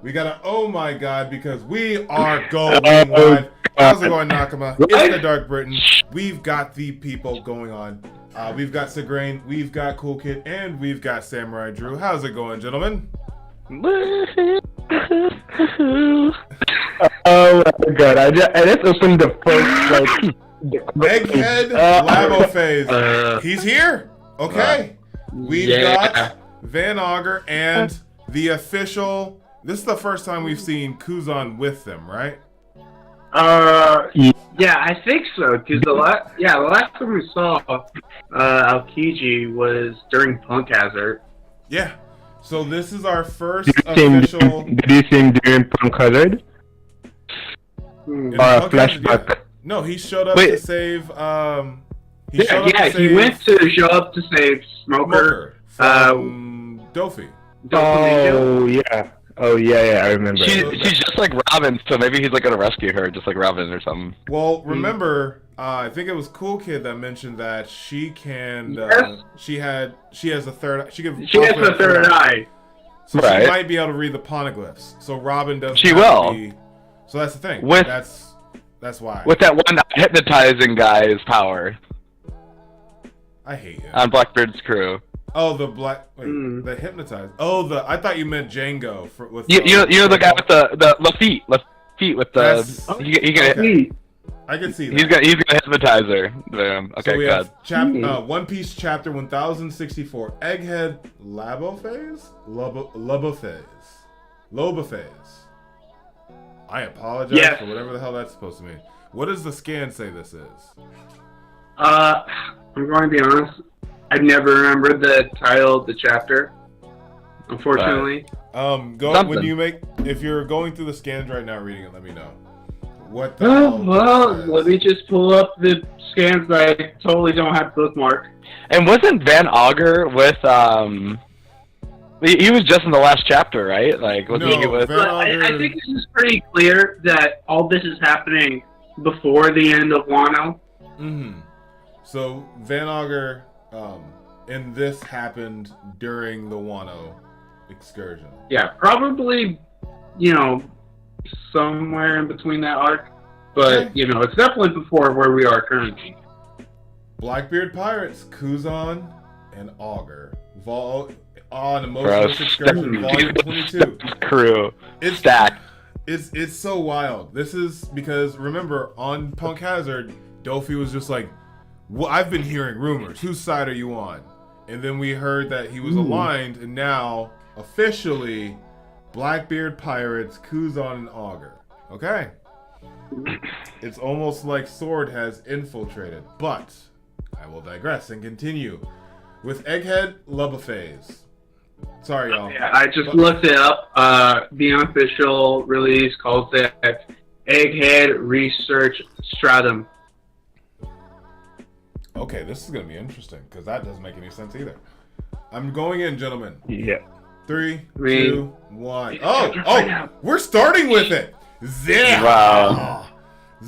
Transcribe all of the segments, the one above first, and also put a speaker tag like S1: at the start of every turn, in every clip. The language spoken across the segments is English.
S1: We got a oh my god because we are going live. How's it going, Nakama? It's the DarkBriton. We've got the people going on. We've got Segrain, we've got Cool Kid, and we've got Samurai Drew. How's it going, gentlemen?
S2: Oh my god, I just opened the first,
S1: Egghead Labophase. He's here? Okay. We've got Van Augur and the official... This is the first time we've seen Kuzan with them, right?
S3: Yeah, I think so. Because the last time we saw Aokiji was during Punk Hazard.
S1: Yeah. So this is our first official...
S2: Did you see him during Punk Hazard? Flashback?
S1: Yeah. No, he showed up to save...
S3: He went to show up to save Smoker.
S1: From Dofi.
S2: Oh yeah, I remember.
S4: She's just like Robin, so maybe he's like gonna rescue her, just like Robin or something.
S1: Well, remember, I think it was Cool Kid that mentioned that she can. She has a third. She has
S3: a third eye.
S1: So she might be able to read the poneglyphs. So Robin doesn't.
S4: She will.
S1: So that's the thing. That's why.
S4: With that one hypnotizing guy's power.
S1: I hate him.
S4: On Blackbeard's crew.
S1: Oh, the hypnotized. Oh, I thought you meant Django with.
S4: You know the guy with the feet with the. He can.
S1: I can see that.
S4: He's gonna hypnotize her. Okay,
S1: so we
S4: good.
S1: have One Piece chapter 1064. Egghead Labophase. Labophase. I apologize for whatever the hell that's supposed to mean. What does the scan say this is?
S3: I'm going to be honest. I never remembered the title of the chapter, unfortunately.
S1: If you're going through the scans right now, reading it, let me know. What the hell?
S3: Well, let me just pull up the scans that I totally don't have bookmarked.
S4: And wasn't Van Augur with he was just in the last chapter, right? Like, was he with?
S3: I think this is pretty clear that all this is happening before the end of Wano.
S1: Mm-hmm. So Van Augur. And this happened during the Wano excursion. Yeah,
S3: probably, somewhere in between that arc. But, it's definitely before where we are currently.
S1: Blackbeard Pirates, Kuzan and Augur. On Emotionless Excursion, Volume 22.
S4: Crew.
S1: It's
S4: stacked.
S1: It's so wild. This is because, remember, on Punk Hazard, Dofi was just like, well, I've been hearing rumors. Whose side are you on? And then we heard that he was aligned, and now, officially, Blackbeard Pirates, Kuzan, and Augur. Okay. It's almost like Sword has infiltrated, but I will digress and continue with Egghead Labophase. Sorry, y'all.
S3: Yeah, I just looked it up. The unofficial release calls it Egghead Research Stratum.
S1: Okay, this is going to be interesting, because that doesn't make any sense either. I'm going in, gentlemen.
S2: Yeah.
S1: 3, 2, 1. Oh, we're starting with it. Zah!
S4: Wow.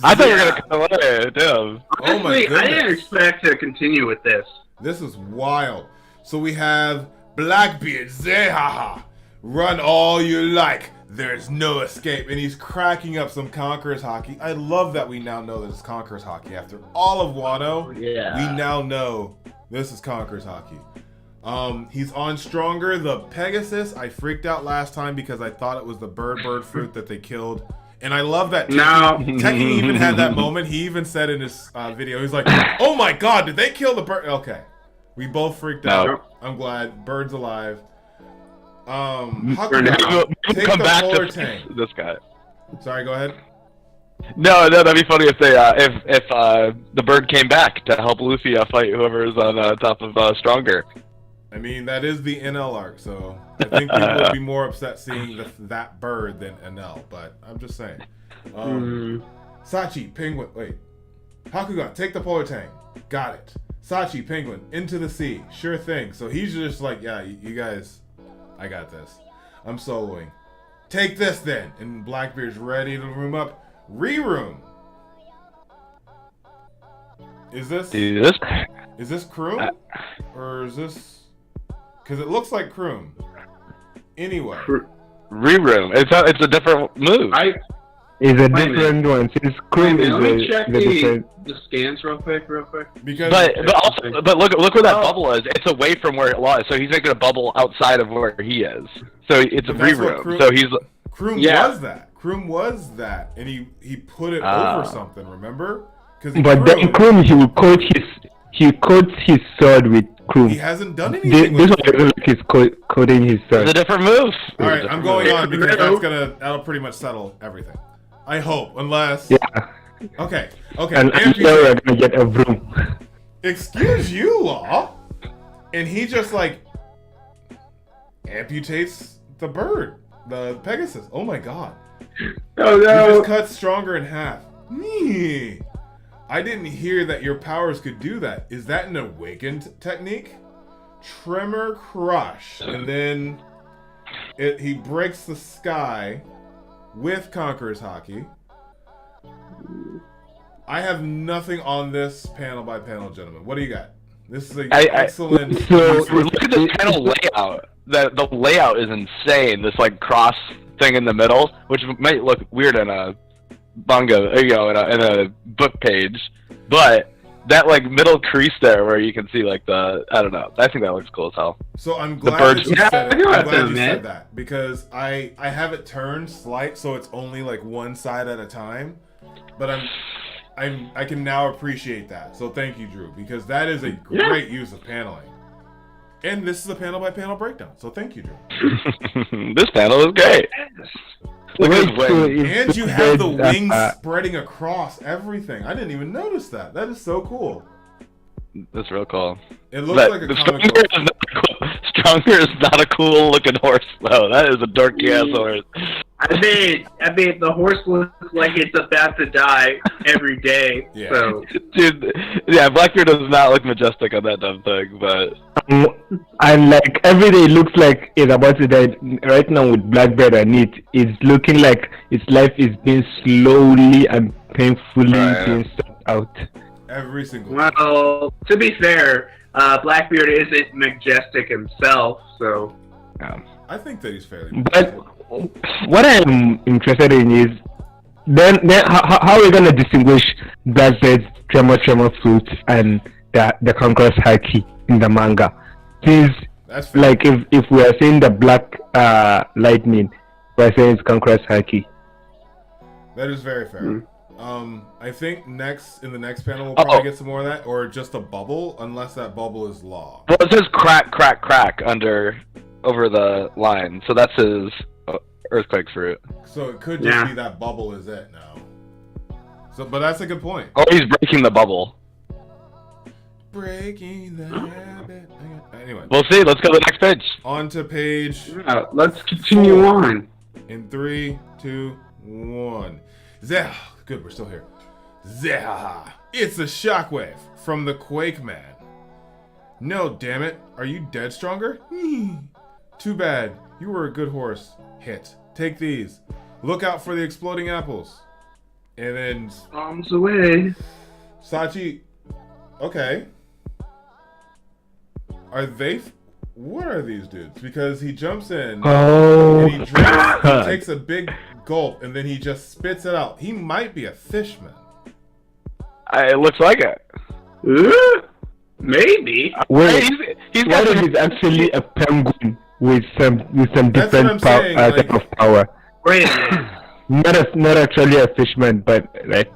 S4: I thought we were going to cut away. Damn.
S3: Honestly, I didn't expect to continue with this.
S1: This is wild. So we have Blackbeard, Zehaha. Run all you like. There's no escape. And he's cracking up some Conqueror's Haki. I love that we now know that it's Conqueror's Haki. After all of Wano, we now know this is Conqueror's Haki. He's on Stronger, the Pegasus. I freaked out last time because I thought it was the bird fruit that they killed. And I love that Tekken even had that moment. He even said in his video, he's like, oh my god, did they kill the bird? Okay. We both freaked out. I'm glad. Bird's alive. Hakuga, take
S4: come
S1: the
S4: back
S1: polar
S4: to
S1: tank.
S4: this guy.
S1: Sorry, go ahead.
S4: No, that'd be funny if they if the bird came back to help Luffy fight whoever is on top of Stronger.
S1: I mean, that is the NL arc, so I think people would be more upset seeing that bird than NL. But I'm just saying. Sachi, Penguin. Wait, Hakuga, take the polar tank. Got it. Sachi, Penguin, into the sea. Sure thing. So he's just like, yeah, you guys. I got this. I'm soloing. Take this then. And Blackbeard's ready to room up. Re-room. Is this Kroom? Or is this... Because it looks like Kroom. Anyway.
S4: Reroom. It's a different move.
S2: It's a
S3: Wait a
S2: different one. Since Cream is
S3: Let me check
S2: the different.
S3: the scans real quick.
S1: Because
S4: But look where that bubble is. It's away from where it was, so he's making a bubble outside of where he is. So it's a
S1: That's what
S4: reroom.
S1: Kroom-
S4: So he's
S1: Kroom
S3: Yeah.
S1: was that. Kroom was that, and he put it over something. Remember?
S2: But then Cream, he coats his sword with Cream.
S1: he hasn't done anything.
S2: This
S1: with
S2: one doesn't like he's coating his sword.
S4: it's a different move.
S1: All right, I'm going on because
S3: move.
S1: that'll pretty much settle everything. I hope, unless.
S2: Yeah.
S1: Okay.
S2: And I'm sure we're gonna get a broom.
S1: Excuse you, Law. And he just like amputates the bird, the Pegasus. Oh my god.
S3: Oh
S1: He
S3: no!
S1: just cuts stronger in half. Nee. I didn't hear that your powers could do that. Is that an awakened technique? Tremor Crush. And then he breaks the sky with Conqueror's Haki. I have nothing on this panel by panel, gentlemen. What do you got? This is an excellent.
S4: Look at this panel layout. The layout is insane. This like cross thing in the middle, which might look weird in a manga, in a book page, but that like middle crease there where you can see like I don't know. I think that looks cool as hell.
S1: So I'm glad that you said it.
S3: Yeah,
S1: I'm glad you
S3: man.
S1: said that because I have it turned slight so it's only like one side at a time, but I can now appreciate that. So thank you, Drew, because that is a great use of paneling. And this is a panel by panel breakdown. So thank you, Drew.
S4: This panel is great. Look at his wings.
S1: And you have the wings spreading across everything. I didn't even notice that. That is so cool.
S4: That's real cool.
S1: It looks like a comic book.
S4: Stronger is not a cool looking horse though. That is a dorky ass horse.
S3: I mean, the horse looks like it's about to die every day.
S1: Yeah.
S3: So
S4: Dude, yeah, Blackbeard does not look majestic on that dumb thing, but
S2: And like every day it looks like it's about to die. Right now with Blackbeard and it's looking like its life is being slowly and painfully being sucked out.
S1: Every single
S3: well, to be fair, Blackbeard isn't majestic himself, so.
S1: I think that he's fairly.
S2: But what I'm interested in is then how are we gonna distinguish Blackbeard's Tremor Fruit and the Conqueror's Haki in the manga? Since
S1: That's fair.
S2: like if we are saying the Black Lightning, we're saying it's Conqueror's Haki.
S1: That is very fair. I think in the next panel we'll probably get some more of that, or just a bubble, unless that bubble is Law.
S4: well, it says crack over the line, so that's his earthquake fruit.
S1: So it could just be that bubble is it now. So, but that's a good point.
S4: Oh, he's breaking the bubble.
S1: Breaking the habit. Anyway,
S4: We'll see. Let's go to the next page.
S1: on to page
S3: Let's continue on.
S1: in 3, 2, 1. Zeh. Good, we're still here. Zeh. It's a shockwave from the Quake Man. No, damn it. Are you dead stronger? Too bad. You were a good horse. Hit. Take these. Look out for the exploding apples. And then
S3: Bombs away.
S1: Sachi. Okay. Are they? What are these dudes? Because he jumps in
S2: Oh,
S1: and he drinks. He takes a big gulp and then he just spits it out. He might be a fishman.
S4: It looks like it.
S3: Maybe.
S2: wait,
S4: He's
S2: what
S4: got
S2: if it's actually a penguin with some
S1: That's what I'm
S2: different
S1: saying,
S2: type of power?
S3: Wait a minute.
S2: Not actually a fishman, but like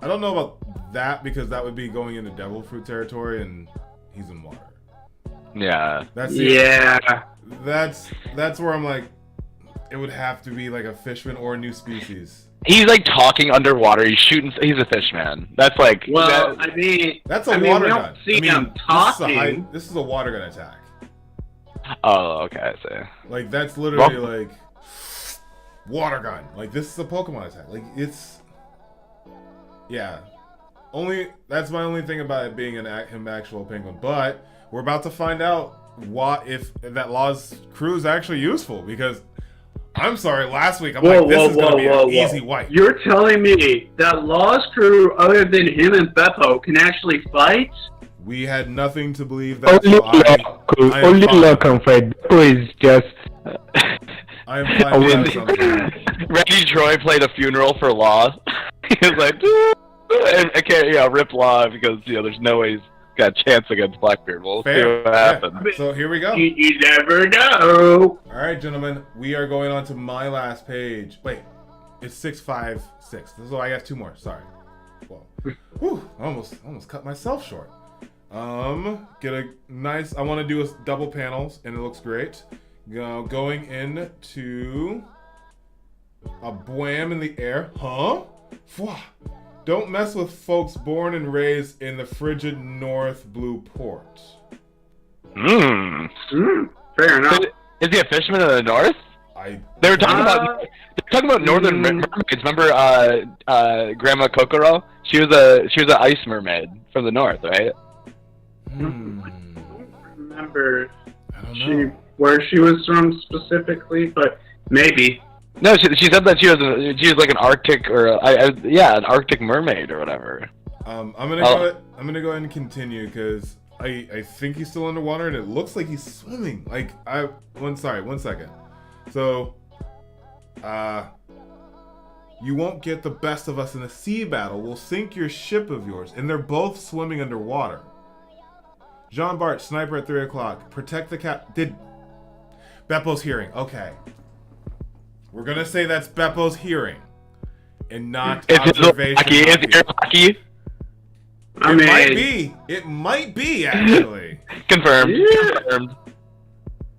S1: I don't know about that because that would be going into devil fruit territory and he's in water.
S4: Yeah.
S1: That's that's where I'm like, it would have to be like a fishman or a new species.
S4: He's like talking underwater. He's shooting. He's a fish man. That's like.
S3: Well, I mean,
S1: That's a
S3: I mean,
S1: water
S3: we don't
S1: gun.
S3: see him talking.
S1: This is a water gun attack.
S4: Oh, okay. I see.
S1: Like that's literally like water gun. Like this is a Pokemon attack. Like it's that's my only thing about it being him actual penguin. But we're about to find out if that Law's crew is actually useful because I'm sorry, last week I'm like this is gonna be an easy wipe.
S3: You're telling me that Law's crew, other than him and Beppo, can actually fight?
S1: We had nothing to believe that.
S2: Only
S1: So I am
S2: only
S1: fine.
S2: law can fight. Bebo is just.
S1: I am fine with that assumption.
S4: Reggie Troy played a funeral for Law. He was like, and I can't, rip Law because there's no way he's got a chance against Blackbeard. We'll see
S1: Fair.
S4: what happens.
S1: Yeah. So here we go.
S3: You never know.
S1: All right, gentlemen, we are going on to my last page. Wait, it's 656. So I got 2 more. Sorry. Well, whew, almost cut myself short. Get a nice. I want to do a double panels, and it looks great. Going into a bwam in the air, huh? Fwah. Don't mess with folks born and raised in the frigid North Blue Port.
S3: Fair enough.
S4: Is he a fisherman in the north? They were talking about northern mermaids. Remember, Grandma Kokoro? She was an ice mermaid from the north, right?
S3: I don't remember
S1: I don't know.
S3: where she was from specifically, but maybe.
S4: No, she said that she was like an Arctic or an Arctic mermaid or whatever.
S1: I'm gonna go ahead and continue because I think he's still underwater and it looks like he's swimming. Like one second. So you won't get the best of us in a sea battle. We'll sink your ship of yours, and they're both swimming underwater. Jean Bart, sniper at 3 o'clock. Protect the cap. Did Beppo's hearing? Okay. We're gonna say that's Beppo's hearing, and not observation.
S4: Haki.
S1: It might be actually.
S4: Confirmed.
S3: Yeah.
S4: Confirmed.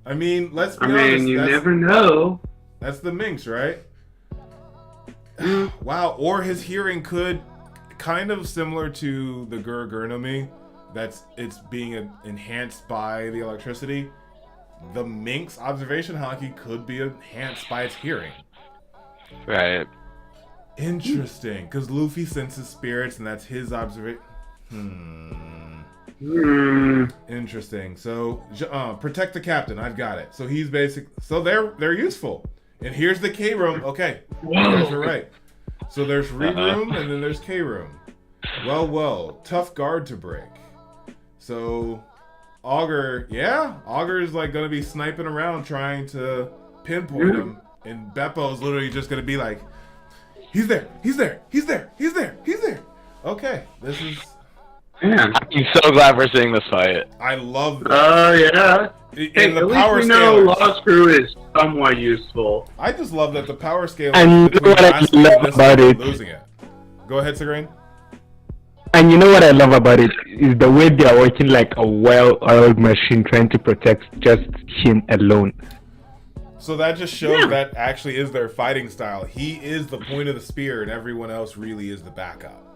S1: I mean, let's be honest.
S3: You never know.
S1: That's the minx, right? Wow. Or his hearing could, kind of similar to the Gurgurnomi, it's being enhanced by the electricity. The minx observation haki could be enhanced by its hearing.
S4: Right.
S1: Interesting, because Luffy senses spirits, and that's his observation. Interesting. So, protect the captain. I've got it. So he's so they're useful. And here's the K room. Okay, you guys are right. So there's read room, and then there's K room. Well, tough guard to break. So Augur is like gonna be sniping around trying to pinpoint him, and Beppo's literally just gonna be like, he's there. Okay, this is.
S3: Man.
S4: I'm so glad we're seeing this fight.
S1: I love that.
S3: Oh yeah.
S1: And the power
S3: we know
S1: scalers.
S3: Law Screw is somewhat useful.
S1: I just love that the power scale
S2: And
S1: between
S2: what I
S1: last week
S2: love
S1: and this
S2: about
S1: week,
S2: it-
S1: losing it. Go ahead, Sigrain.
S2: And you know what I love about it is the way they are working like a well-oiled machine, trying to protect just him alone.
S1: So that just shows that actually is their fighting style. He is the point of the spear, and everyone else really is the backup.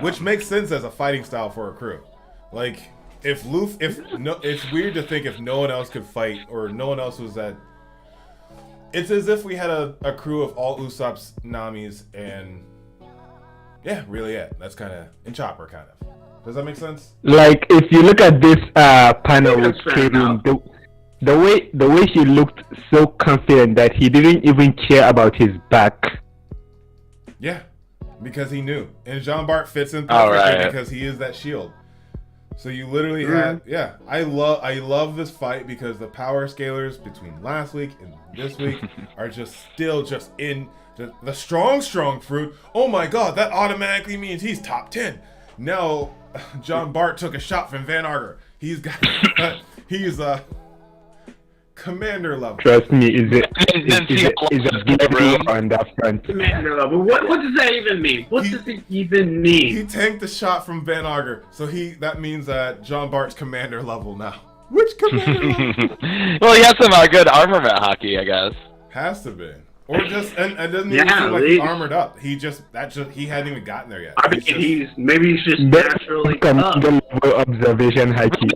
S1: Which makes sense as a fighting style for a crew. Like, it's weird to think if no one else could fight, or no one else was that. It's as if we had a crew of all Usopp's Namis, and yeah, really it. That's kind of, and Chopper kind of. Does that make sense?
S2: Like, if you look at this panel with
S3: that's fair
S2: Kaden, the way he looked so confident that he didn't even care about his back.
S1: Yeah, because he knew. And Jean Bart fits in
S4: All
S1: perfectly
S4: right.
S1: because he is that shield. So you literally had, I love this fight because the power scalers between last week and this week are still in the strong fruit. Oh my god, that automatically means he's top 10. Now, John Bart took a shot from Van Arger. He's commander level.
S2: Trust me, is a big on that front.
S3: Commander level. What does that even mean? What does it even mean?
S1: He tanked the shot from Van Arger, so that means that John Bart's commander level now. Which commander level?
S4: Well, he has some good armament hockey, I guess.
S1: Has to be. Or just, and it doesn't even seem like he's armored up. He hadn't even gotten there yet.
S3: I mean, maybe he's just naturally up.
S2: Observation haki.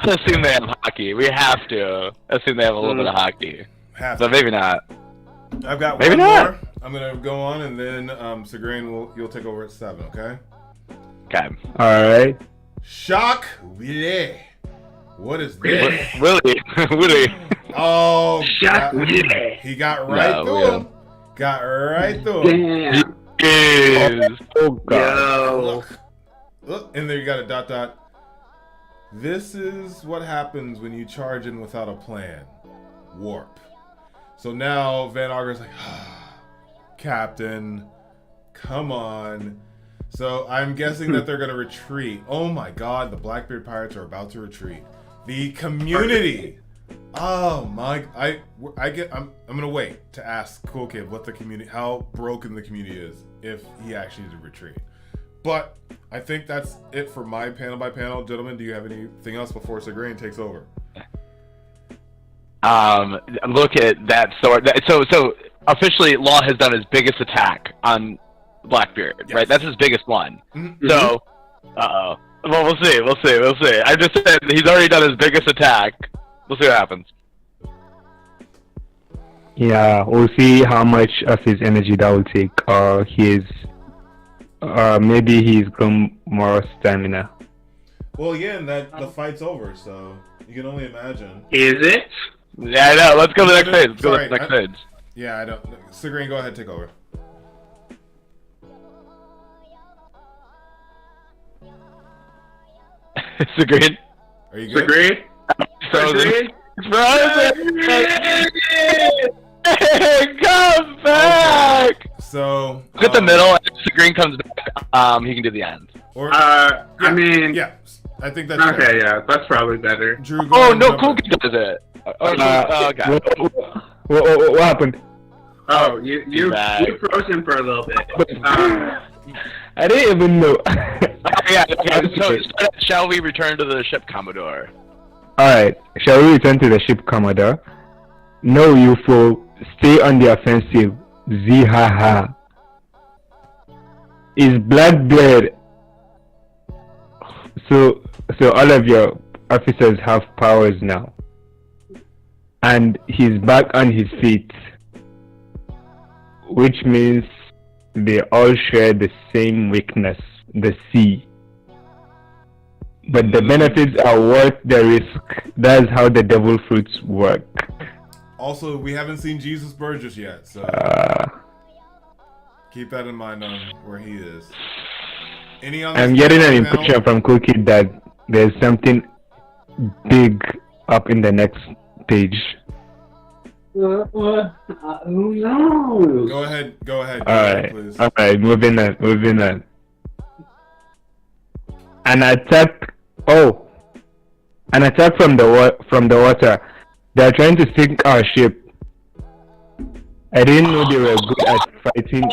S4: Assume they have hockey. We have to assume they have a little bit of hockey. So maybe not.
S1: I've got
S4: maybe
S1: one
S4: not.
S1: more. I'm gonna go on, and then Sigrain you'll take over at 7. Okay.
S4: Okay.
S2: All right.
S1: Shock Willie. What is this?
S4: Willie.
S1: Oh,
S3: He
S1: got right through him. Got right through him.
S3: Damn.
S2: Oh god.
S3: Yo.
S1: Look. And there you got a dot dot. This is what happens when you charge in without a plan. Warp. So now Van Auger's like, Captain, come on. So I'm guessing that they're gonna retreat. Oh my God, the Blackbeard pirates are about to retreat. The community. Oh my! I'm gonna wait to ask Cool Kid what the community, how broken the community is if he actually did retreat. But I think that's it for my panel by panel. Gentlemen, do you have anything else before Segrain takes over?
S4: Look at that sword. So officially, Law has done his biggest attack on Blackbeard, yes. Right? That's his biggest one. Mm-hmm. So, well, we'll see. I just said he's already done his biggest attack. We'll see what happens.
S2: Yeah, we'll see how much of his energy that will take, or maybe he's grown more stamina.
S1: Well, again, the fight's over, so you can only imagine.
S3: Is it?
S4: Yeah, I know. Let's go to the next page. Let's go to the next page.
S1: Yeah, I don't. Segrain, go ahead, take over.
S4: Segrain?
S1: Are you good?
S3: Segrain?
S4: Come back!
S1: Okay. So
S4: look at the middle. If Segrain comes back, he can do the end.
S1: Or
S3: I mean,
S1: yeah, I think that's
S3: okay.
S1: fair.
S3: Yeah, that's probably better.
S1: Drew,
S4: no, Cool Kid does it. Okay.
S2: What happened?
S3: Oh, you froze him for a little bit.
S2: I didn't even know.
S4: Yeah. So, shall we return to the ship, Commodore?
S2: Alright, shall we return to the ship, Commodore? No, you fool. Stay on the offensive. Zihaha. Is Blackbeard. So all of your officers have powers now. And he's back on his feet. Which means they all share the same weakness, the sea. But the benefits are worth the risk. That's how the devil fruits work.
S1: Also, we haven't seen Jesus Burgess yet, so keep that in mind on where he is. I'm
S2: getting an impression from Cookie that there's something big up in the next page.
S3: Who knows?
S1: Go ahead.
S2: Alright,
S1: please.
S2: Alright, moving on. An attack from the water. They are trying to sink our ship. I didn't know they were good at fighting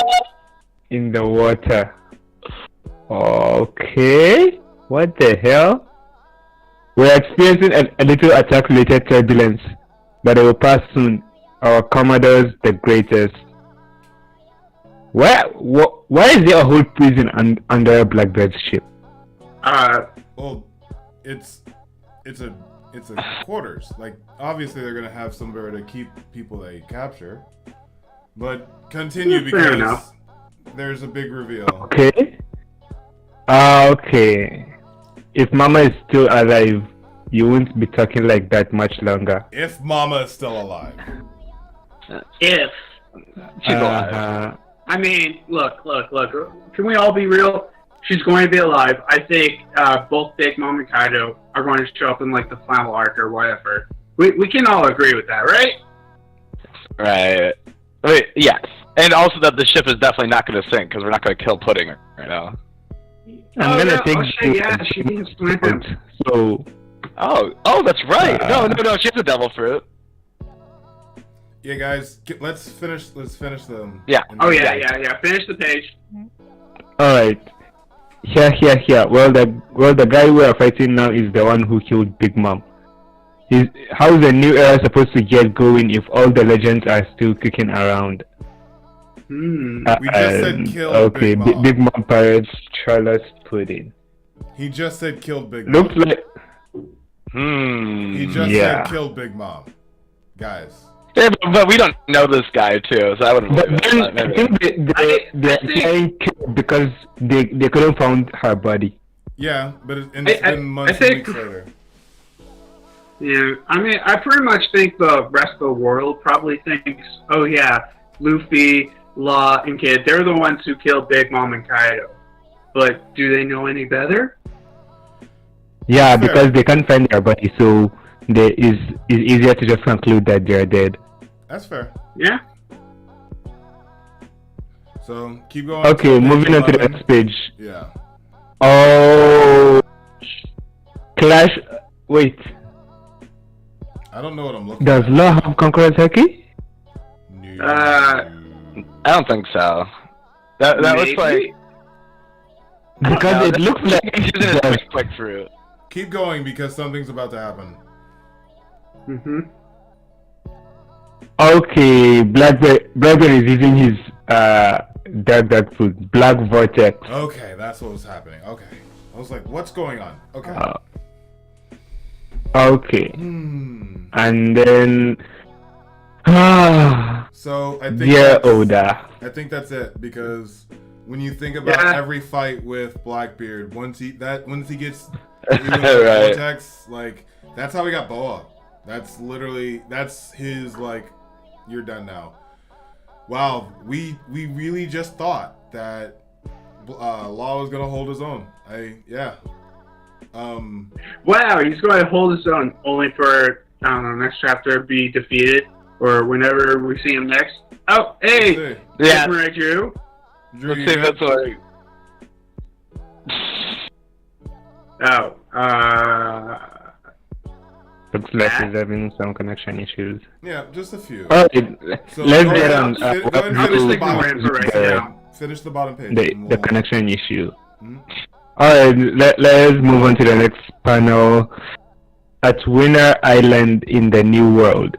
S2: in the water. Okay, what the hell? We're experiencing a little attack-related turbulence, but it will pass soon. Our Commodore's the greatest. Why is there a whole prison under Blackbeard's ship?
S1: Well, it's a quarters. Like, obviously they're gonna have somewhere to keep people they capture. But continue because there's a big reveal.
S2: Okay. Okay. If Mama is still alive, you won't be talking like that much longer.
S1: If Mama is still alive.
S3: If
S4: she's alive.
S3: I mean, look. Can we all be real? She's going to be alive. I think both Big Mom and Kaido are going to show up in like the final arc or whatever. We can all agree with that, right?
S4: Right. Wait, yes. And also that the ship is definitely not going to sink because we're not going to kill Pudding right now.
S2: I'm gonna take
S3: she can swim.
S2: So.
S4: Oh, that's right. No. She's a devil fruit.
S1: Yeah, guys, let's finish them.
S4: Yeah.
S3: Yeah. Finish the page.
S2: All right. Here. Well, the guy we are fighting now is the one who killed Big Mom. How's the new era supposed to get going if all the legends are still kicking around?
S1: We just said killed Big Mom.
S2: Okay, Big Mom pirates, Charlotte's Pudding.
S1: He just said killed Big Mom.
S2: Looks like.
S1: He just said killed Big Mom. Guys.
S4: Yeah, but we don't know this guy too, so I wouldn't.
S2: But then, I think they're saying killed because they couldn't find her body.
S1: Yeah, but it's been months and weeks later.
S3: Yeah, I mean, I pretty much think the rest of the world probably thinks, oh yeah, Luffy, Law, and Kid, they're the ones who killed Big Mom and Kaido. but do they know any better?
S2: Yeah,
S1: Fair.
S2: because they can't find their body, so it's easier to just conclude that they're dead.
S1: That's fair.
S3: Yeah.
S1: So keep going.
S2: Okay,
S1: to page
S2: moving on to the
S1: 11.
S2: next page.
S1: Yeah.
S2: Oh, Clash. Wait,
S1: I don't know what I'm looking
S2: does
S1: at.
S2: Law have Conqueror's Haki?
S1: No.
S4: I don't think so. That looks like
S2: Because it looks like
S4: he's using
S2: it does.
S4: a quick fruit.
S1: Keep going because something's about to happen.
S3: Mhm.
S2: Okay, Blackbeard is using his dark food, Black Vortex.
S1: Okay, that's what was happening. Okay. I was like, what's going on? Okay.
S2: Okay,
S1: Hmm.
S2: and then
S1: So I think
S2: dear
S1: that's-
S2: Oda.
S1: I think that's it because when you think about
S3: Yeah.
S1: every fight with Blackbeard, once he gets
S4: Right.
S1: Vortex, like that's how he got Boa. That's his like, you're done now. Wow, we really just thought that Law was gonna hold his own.
S3: Wow, he's going to hold his own only for, I don't know, next chapter be defeated or whenever we see him next. Oh, hey!
S1: Hey,
S4: Yeah.
S3: Samurai Drew.
S1: Drew,
S4: Let's
S1: you
S4: see if
S1: good?
S4: that's like.
S2: Looks like he's having some connection issues.
S1: Yeah, just a few.
S2: Alright,
S1: So
S2: let's
S1: go
S2: get
S1: ahead,
S2: on
S1: go ahead and
S2: what
S1: finish
S2: to
S1: the
S3: Ignore
S1: bottom.
S3: him for right
S2: the,
S3: now.
S1: Finish the bottom page.
S2: the,
S1: and
S2: the
S1: we'll-
S2: connection issue.
S1: Hmm?
S2: Alright, let's move on to the next panel. At Winter Island in the New World,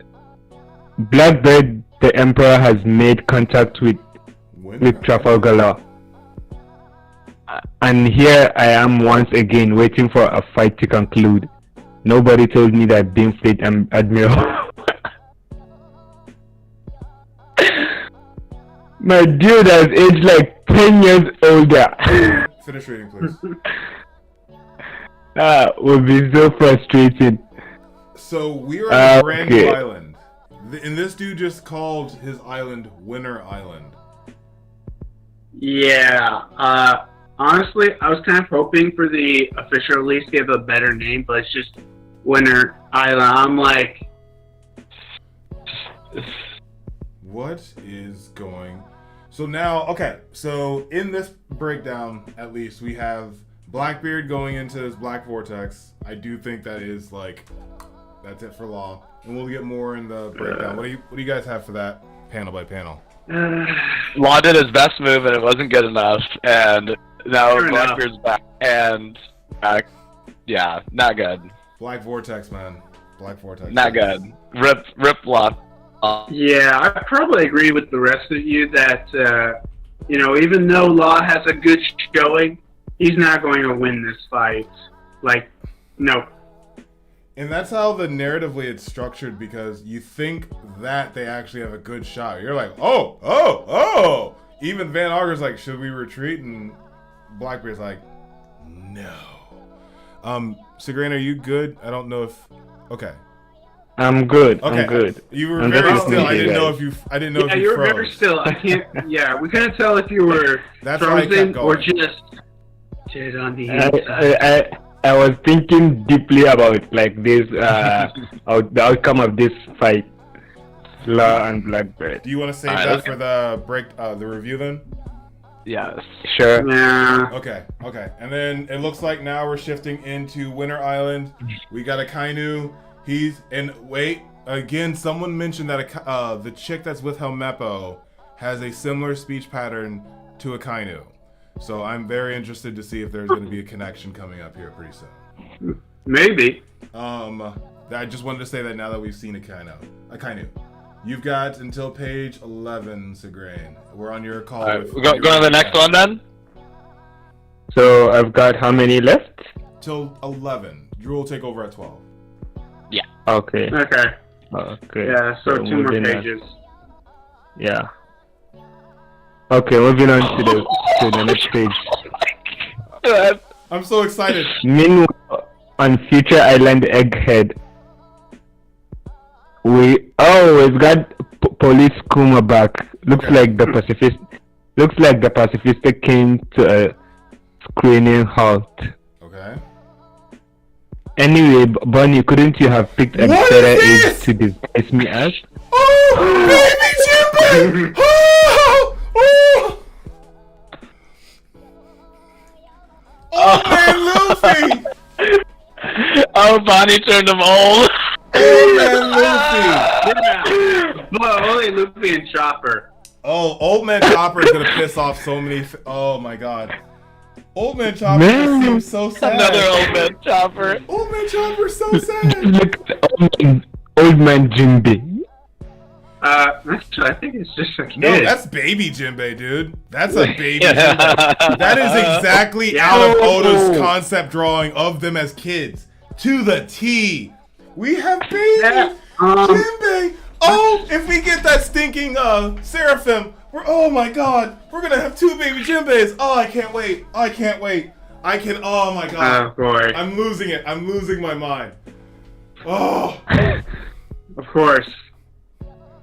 S2: Blackbird, the Emperor, has made contact with
S1: Winter.
S2: Trafalgar Law. And here I am once again waiting for a fight to conclude. Nobody told me that being Fleet Admiral. My dude has aged like 10 years older.
S1: Finish reading, please.
S2: Would be so frustrating.
S1: So we are on a brand new
S2: Okay.
S1: island. And this dude just called his island Winter Island.
S3: Yeah, honestly, I was kind of hoping for the official release to give a better name, but it's just Winter Island. I'm like,
S1: What is going? So now, okay. So in this breakdown, at least we have Blackbeard going into his Black Vortex. I do think that is like, that's it for Law, and we'll get more in the breakdown. What do you guys have for that panel by panel?
S4: Law did his best move and it wasn't good enough, and now
S3: Fair enough.
S4: Blackbeard's back and back. Yeah, not good.
S1: Black Vortex, man. Black Vortex.
S4: Not good. Rip Law.
S3: yeah, I probably agree with the rest of you that, even though Law has a good showing, he's not going to win this fight. Like, no.
S1: And that's how the narratively it's structured, because you think that they actually have a good shot. You're like, oh. Even Van Auger's like, should we retreat? And Blackbeard's like, no. Segrain, are you good? I don't know if. Okay.
S2: I'm good.
S1: Okay.
S2: I'm good.
S1: You were
S2: I'm
S1: very
S2: just
S1: still.
S2: listening
S1: I
S2: to you
S1: didn't know
S2: guys.
S1: if you. I didn't know
S3: Yeah,
S1: if you
S3: you're
S1: froze.
S3: very still. I can't. Yeah, we couldn't tell if you were
S1: That's why I kept
S3: frozen or
S1: going.
S3: just dead on the inside.
S2: I was thinking deeply about like this, the outcome of this fight, Law and Blackbird.
S1: Do you want to save
S4: Alright,
S1: that
S4: let's-
S1: for the review then?
S4: Yes.
S2: Sure.
S3: Yeah.
S1: Okay. And then it looks like now we're shifting into Winter Island. We got a Kainu. Wait, again, someone mentioned that the chick that's with Helmeppo has a similar speech pattern to a Kainu. So I'm very interested to see if there's going to be a connection coming up here pretty soon.
S3: Maybe.
S1: I just wanted to say that now that we've seen a Kainu. You've got until page 11, Segrain. We're on your call.
S4: Alright,
S1: with
S4: we go to the next one then?
S2: So I've got how many left?
S1: Till 11. Drew will take over at 12.
S2: Okay.
S3: Okay.
S2: Okay.
S3: Yeah, so 2 more
S2: moving on.
S3: pages.
S2: Yeah. Okay, moving on to the next page.
S1: I'm so excited.
S2: Meanwhile, on Future Island Egghead, we've got Police Kuma back. Looks
S1: Okay.
S2: like the pacifist came to screening halt.
S1: Okay.
S2: Anyway, Bonnie, couldn't you have picked a
S1: What
S2: better
S1: is
S2: age
S1: this?
S2: to disguise me as?
S1: Oh, baby Jinbei! Oh, oh. Old man Luffy!
S4: Oh, Bonnie turned him old.
S1: Old man Luffy!
S3: Well, only Luffy and Chopper.
S1: Oh, old man Chopper is gonna piss off so many. Oh my god. Old man Chopper
S2: Man.
S1: seems so sad.
S4: Another old man chopper.
S1: Old man Chopper's so sad.
S2: Look at the old man Jinbei.
S3: Actually, I think it's just a kid.
S1: No, that's baby Jinbei, dude. That's a baby
S4: Yeah.
S1: Jinbei. That is exactly
S3: Yeah.
S1: out of Oda's concept drawing of them as kids. To the T. We have baby
S3: Yeah,
S1: Jinbei. Oh, if we get that stinking Seraphim, oh my god, we're gonna have 2 baby Jinbeis. Oh, I can't wait. I can't wait. Oh my god.
S3: of course.
S1: I'm losing it. I'm losing my mind. Oh,
S3: Of course.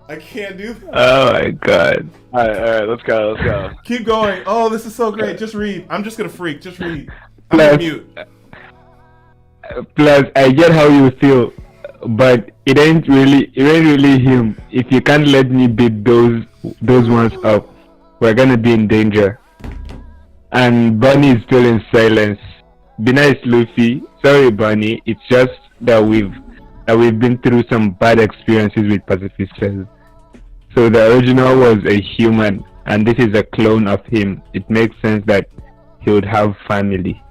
S1: I can't do that.
S2: Oh my god.
S4: All right, let's go.
S1: Keep going. Oh, this is so great. Just read. I'm just gonna freak. Just read. I'm
S2: Plus-
S1: gonna mute.
S2: Plus, I get how you feel, but it ain't really him. If you can't let me beat those ones up, we're gonna be in danger. And Bunny is still in silence. Be nice, Luffy. Sorry, Bunny. It's just that we've been through some bad experiences with pacifistas. So the original was a human, and this is a clone of him. It makes sense that he would have family.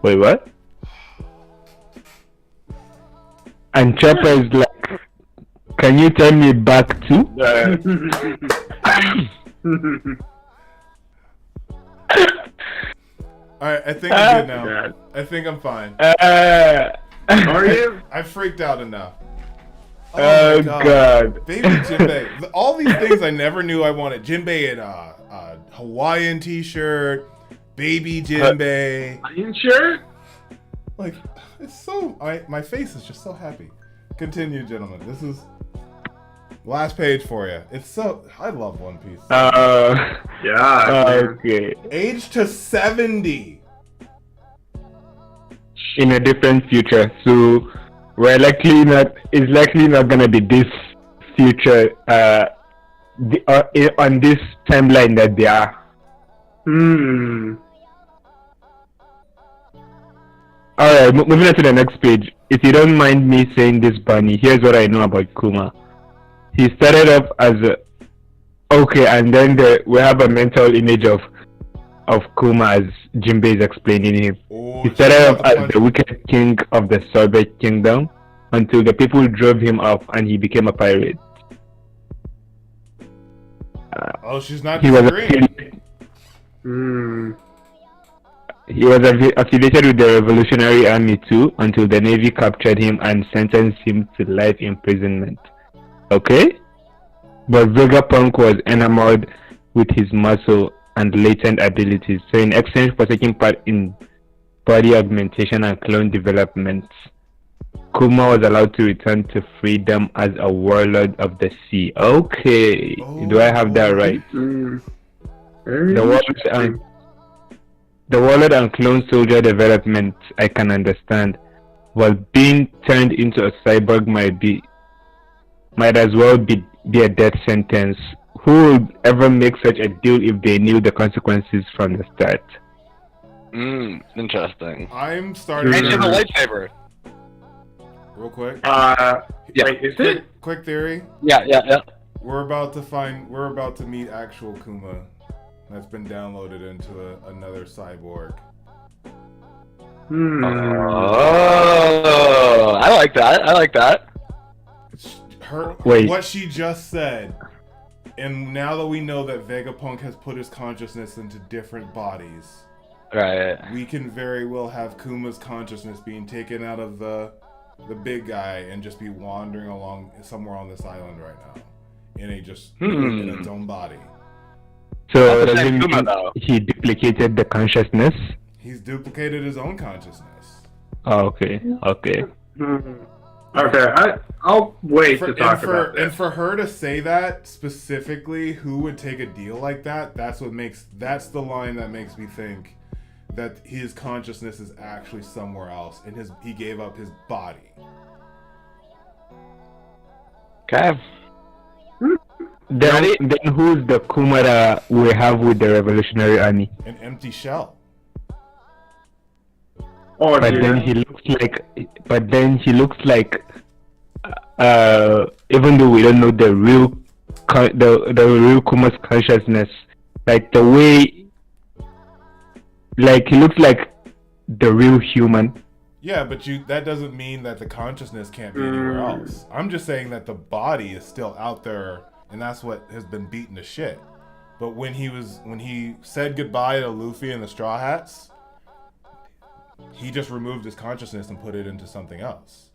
S2: Wait, what? And Chopper is like, can you turn me back too?
S1: Alright, I think I'm good now.
S3: God.
S1: I think I'm fine.
S3: Are you?
S1: I freaked out enough.
S2: Oh
S1: my
S2: god.
S1: Baby Jinbei. All these things I never knew I wanted. Jinbei in a Hawaiian t-shirt. Baby Jinbei.
S3: Are you sure?
S1: Like, it's so... my face is just so happy. Continue, gentlemen. This is... last page for you. It's so... I love One Piece.
S3: Yeah.
S2: Okay.
S1: Age to 70.
S2: In a different future, so we're likely not. It's likely not gonna be this future. On this timeline that they are. Alright, moving on to the next page. If you don't mind me saying this, Bunny, here's what I know about Kuma. He started off as a... Okay, and then we have a mental image of Kuma as Jinbei is explaining him.
S1: Oh,
S2: He started off as the wicked king of the Sorbet Kingdom until the people drove him off and he became a pirate.
S1: oh, she's not
S2: He was
S1: disagreeing.
S2: He was affiliated with the Revolutionary Army too until the Navy captured him and sentenced him to life imprisonment. Okay? But Vegapunk was enamored with his muscle and latent abilities, so in exchange for taking part in body augmentation and clone development, Kuma was allowed to return to freedom as a warlord of the sea. Okay, do I have that right? The warlord and clone soldier development I can understand, but being turned into a cyborg might as well be a death sentence. Who would ever make such a deal if they knew the consequences from the start?
S4: Interesting.
S1: I'm starting
S4: And she has a
S1: to...
S4: lightsaber.
S1: Real quick.
S4: Yeah.
S3: Wait, is it?
S1: Quick theory.
S4: Yeah.
S1: We're about to meet actual Kuma that's been downloaded into another cyborg.
S4: Oh, I like that.
S2: Wait.
S1: What she just said, and now that we know that Vegapunk has put his consciousness into different bodies,
S4: Right.
S1: we can very well have Kuma's consciousness being taken out of the big guy and just be wandering along somewhere on this island right now, in its own body.
S2: So
S4: That's the
S2: does
S4: same
S2: it
S4: Kuma,
S2: mean
S4: though.
S2: he duplicated the consciousness?
S1: He's duplicated his own consciousness.
S2: Oh, okay.
S3: Okay, I'll wait to talk about
S1: And
S3: this.
S1: for her to say that specifically, who would take a deal like that? That's the line that makes me think that his consciousness is actually somewhere else, and he gave up his body.
S4: Okay.
S2: Then who's the Kumara we have with the Revolutionary Army?
S1: An empty shell.
S3: Oh,
S2: But
S3: dude.
S2: then he looks like, even though we don't know the real Kuma's consciousness, like the way, like he looks like the real human.
S1: Yeah, but that doesn't mean that the consciousness can't be anywhere else. I'm just saying that the body is still out there, and that's what has been beaten to shit. But when he said goodbye to Luffy and the Straw Hats, he just removed his consciousness and put it into something else.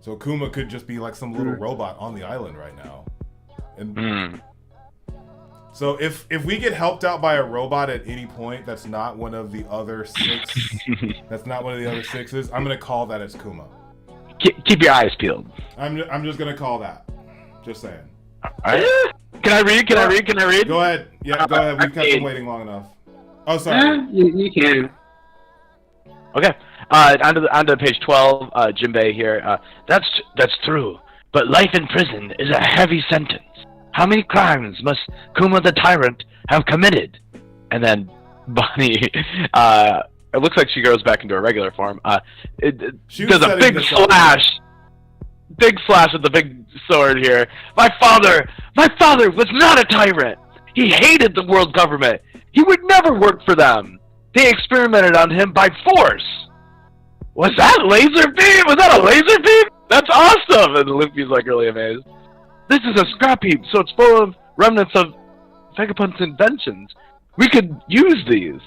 S1: So Kuma could just be like some little robot on the island right now. And so if we get helped out by a robot at any point that's not one of the other sixes, I'm gonna call that as Kuma.
S4: Keep your eyes peeled.
S1: I'm just gonna call that. Just saying.
S4: Alright. Can I read? Can I read?
S1: Go ahead. Yeah, go ahead. We've kept them waiting long enough. Oh, sorry.
S3: You can.
S4: Okay. Onto page 12. Jinbei here. That's true. But life in prison is a heavy sentence. How many crimes must Kuma the Tyrant have committed? And then Bonnie, it looks like she goes back into her regular form. Does a big slash. Big slash with the big sword here. My father was not a tyrant. He hated the world government. He would never work for them. They experimented on him by force. Was that laser beam? Was that a laser beam? That's awesome! And Luffy's like really amazed. This is a scrap heap, so it's full of remnants of Vegapunt's inventions. We could use these.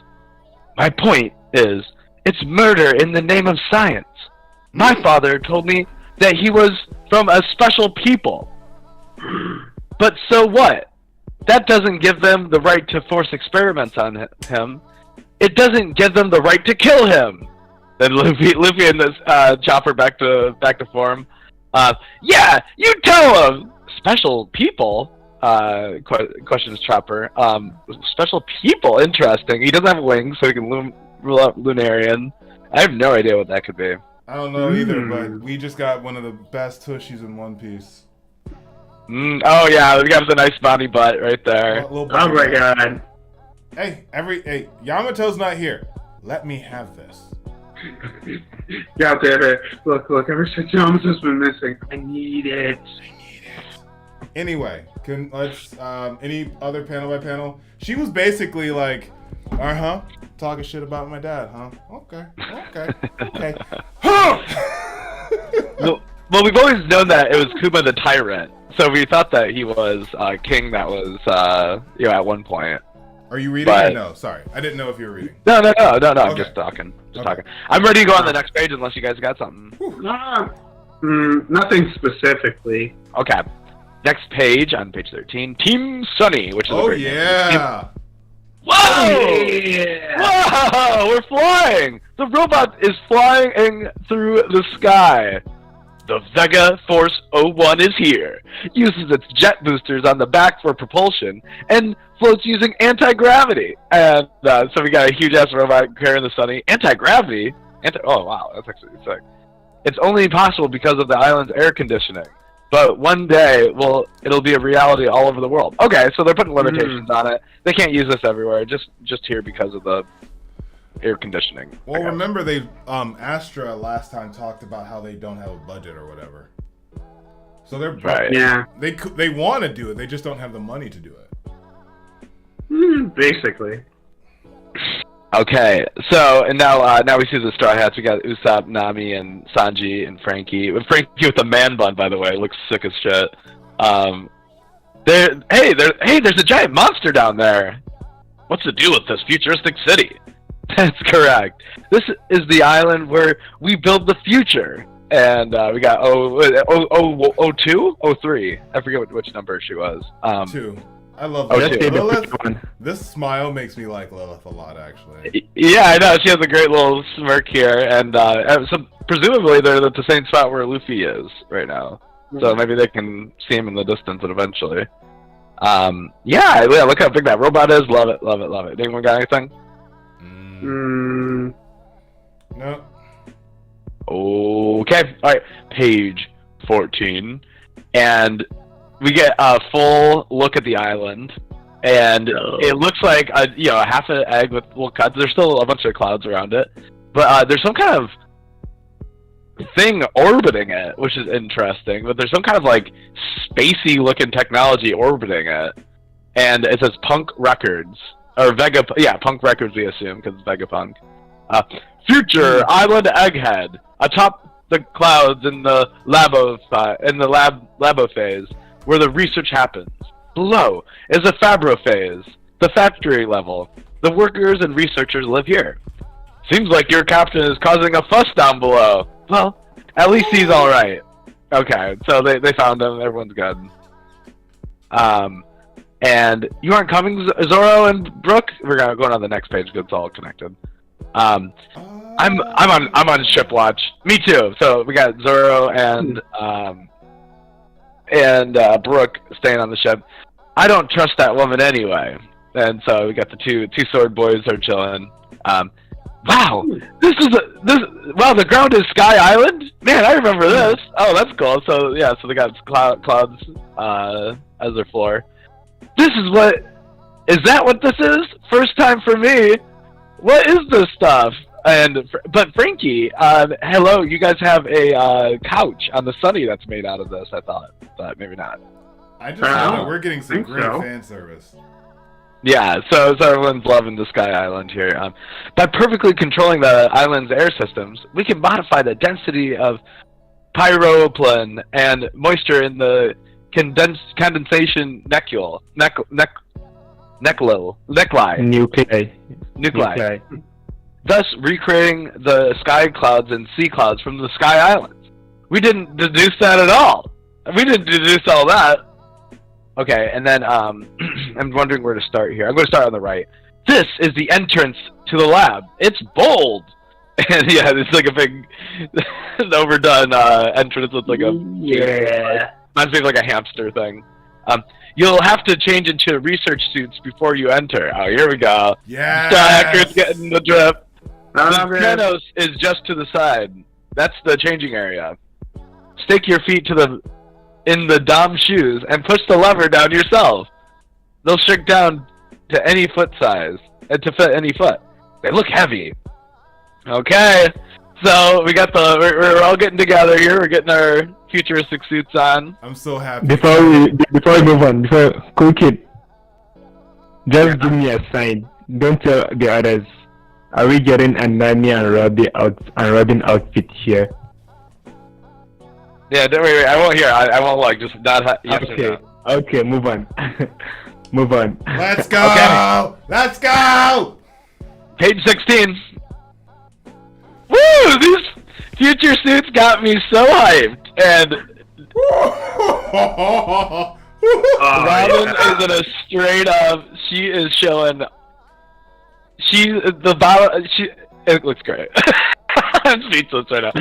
S4: My point is, it's murder in the name of science. My father told me that he was from a special people. But so what? That doesn't give them the right to force experiments on him. It doesn't give them the right to kill him. Then Luffy and this Chopper back to form. Yeah, you tell him. Special people? Questions Chopper. Special people? Interesting. He doesn't have wings, so he can rule out Lunarian. I have no idea what that could be.
S1: I don't know either, but we just got one of the best tushies in One Piece.
S4: Oh yeah, we got the nice body butt right there.
S3: Oh my god.
S1: Hey, Yamato's not here. Let me have this.
S3: God damn it. Look, ever since Yamato's been missing, I need it.
S1: Anyway, let's any other panel by panel? She was basically like, talking shit about my dad, huh? Okay.
S4: Well, we've always known that it was Kuma the Tyrant, so we thought that he was king that was, at one point.
S1: Are you reading or no? Sorry, I didn't know if you were reading.
S4: No,
S1: Okay.
S4: I'm just talking. Talking. I'm ready to go on the next page unless you guys got something.
S3: Nothing specifically.
S4: Okay. Next page, on page 13, Team Sunny, which is a great name. Whoa!
S3: Yeah.
S4: Whoa! We're flying! The robot is flying through the sky. The Vega Force 01 is here. Uses its jet boosters on the back for propulsion and floats using anti-gravity. And so we got a huge-ass robot carrying the Sunny. Anti-gravity? Oh, wow. That's actually sick. It's only possible because of the island's air conditioning. But one day, it'll be a reality all over the world. Okay, so they're putting limitations on it. They can't use this everywhere, just here because of the air conditioning.
S1: Well, remember Astra last time talked about how they don't have a budget or whatever. So they're
S4: right.
S3: Yeah.
S1: They want to do it. They just don't have the money to do it.
S3: Basically.
S4: Okay, so and now we see the Straw Hats. We got Usopp, Nami, and Sanji and Frankie. Frankie with the man bun, by the way, looks sick as shit. There's a giant monster down there. What's the deal with this futuristic city? That's correct. This is the island where we build the future. And we got 02? 03. I forget which number she was.
S1: 2. I love
S4: Oh,
S1: Lilith.
S4: shit.
S1: This smile makes me like Lilith a lot, actually.
S4: Yeah, I know. She has a great little smirk here, and so presumably they're at the same spot where Luffy is right now. So maybe they can see him in the distance eventually. Yeah, look how big that robot is. Love it, love it, love it. Anyone got anything?
S1: No.
S4: Okay, alright. Page 14. And we get a full look at the island. And it looks like a half an egg with little cuts. There's still a bunch of clouds around it. But there's some kind of thing orbiting it, which is interesting. But there's some kind of like spacey looking technology orbiting it. And it says Punk Records. Or Punk Records we assume, because it's Vegapunk. Future Island Egghead. Atop the clouds in the Labophase, where the research happens. Below is the Fabrophase, the factory level. The workers and researchers live here. Seems like your captain is causing a fuss down below. Well, at least he's alright. Okay, so they found him, everyone's good. And you aren't coming, Zoro and Brooke? We're going on the next page because it's all connected. I'm on ship watch. Me too. So we got Zoro and Brooke staying on the ship. I don't trust that woman anyway. And so we got the two sword boys are chilling. Wow, wow, the ground is Sky Island? Man, I remember this. Oh, that's cool. So yeah, so they got clouds as their floor. Is that what this is? First time for me. What is this stuff? But Frankie, hello, you guys have a couch on the Sunny that's made out of this, I thought. But maybe not.
S1: I just know we're getting some great fan service.
S4: Yeah, so everyone's loving the Sky Island here. By perfectly controlling the island's air systems, we can modify the density of pyroplane and moisture in the condensation nuclei. Thus recreating the sky clouds and sea clouds from the Sky Islands. We didn't deduce that at all. We didn't deduce all that. Okay, and then I'm wondering where to start here. I'm going to start on the right. This is the entrance to the lab. It's bold. And yeah, it's like a big, overdone entrance with like a reminds me of like a hamster thing. You'll have to change into research suits before you enter. Oh, here we go.
S1: Yeah.
S4: Hacker's getting the drip. The Kratos is just to the side. That's the changing area. Stick your feet in the Dom shoes and push the lever down yourself. They'll shrink down to any foot size and to fit any foot. They look heavy. Okay, so we got we're all getting together here. We're getting our futuristic suits on.
S1: I'm so happy.
S2: Before we move on, cool kid, just give me a sign. Don't tell the others. Are we getting a Nami and Robin outfit here?
S4: Yeah, don't worry. I won't hear. I won't like just not. Yes
S2: okay. Okay, move on. Move on.
S1: Let's go.
S4: Okay.
S1: Let's go.
S4: Page 16. Woo! These future suits got me so hyped, and Robin is in a straight up. She is showing. It looks great. I'm speechless right now.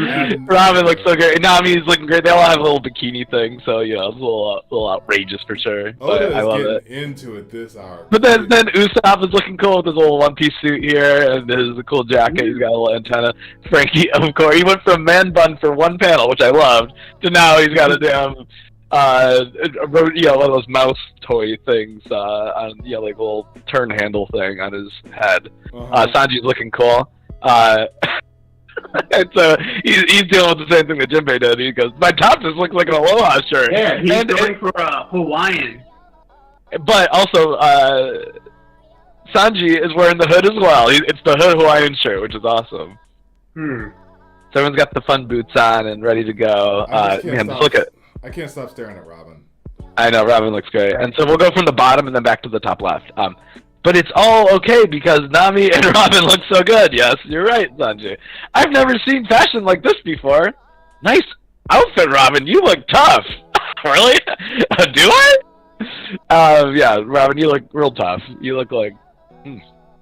S4: Robin looks so great. Nami's looking great. They all have a little bikini thing, so it's a little outrageous for sure. But I love it.
S1: Into it this hour.
S4: But then Usopp is looking cool with his little one-piece suit here and his cool jacket. He's got a little antenna. Frankie, of course, he went from man bun for one panel, which I loved, to now he's got a damn one of those mouse toy things on like a little turn handle thing on his head. Sanji's looking cool. And so he's dealing with the same thing that Jinbei did. He goes, my top just looks like an Aloha shirt.
S3: Yeah, he's going for a Hawaiian.
S4: But also, Sanji is wearing the hood as well. It's the hood Hawaiian shirt, which is awesome. So everyone's got the fun boots on and ready to go. Man, just look at.
S1: I can't stop staring at Robin.
S4: I know, Robin looks great. And so we'll go from the bottom and then back to the top left. But it's all okay because Nami and Robin look so good. Yes, you're right, Sanji. I've never seen fashion like this before. Nice outfit, Robin. You look tough. Really? Do I? Yeah, Robin, you look real tough. You look like.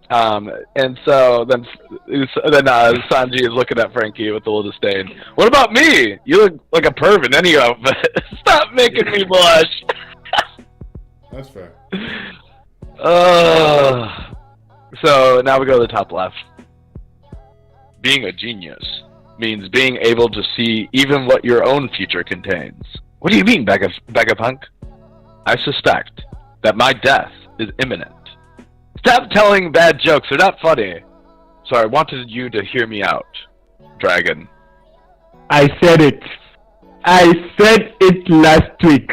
S4: And so then Sanji is looking at Frankie with a little disdain. What about me? You look like a perv in any outfit. Stop making me blush.
S1: That's fair.
S4: So now we go to the top left. Being a genius means being able to see even what your own future contains. What do you mean, Vegapunk? I suspect that my death is imminent. Stop telling bad jokes, they're not funny. So I wanted you to hear me out, Dragon.
S2: I said it. I said it last week.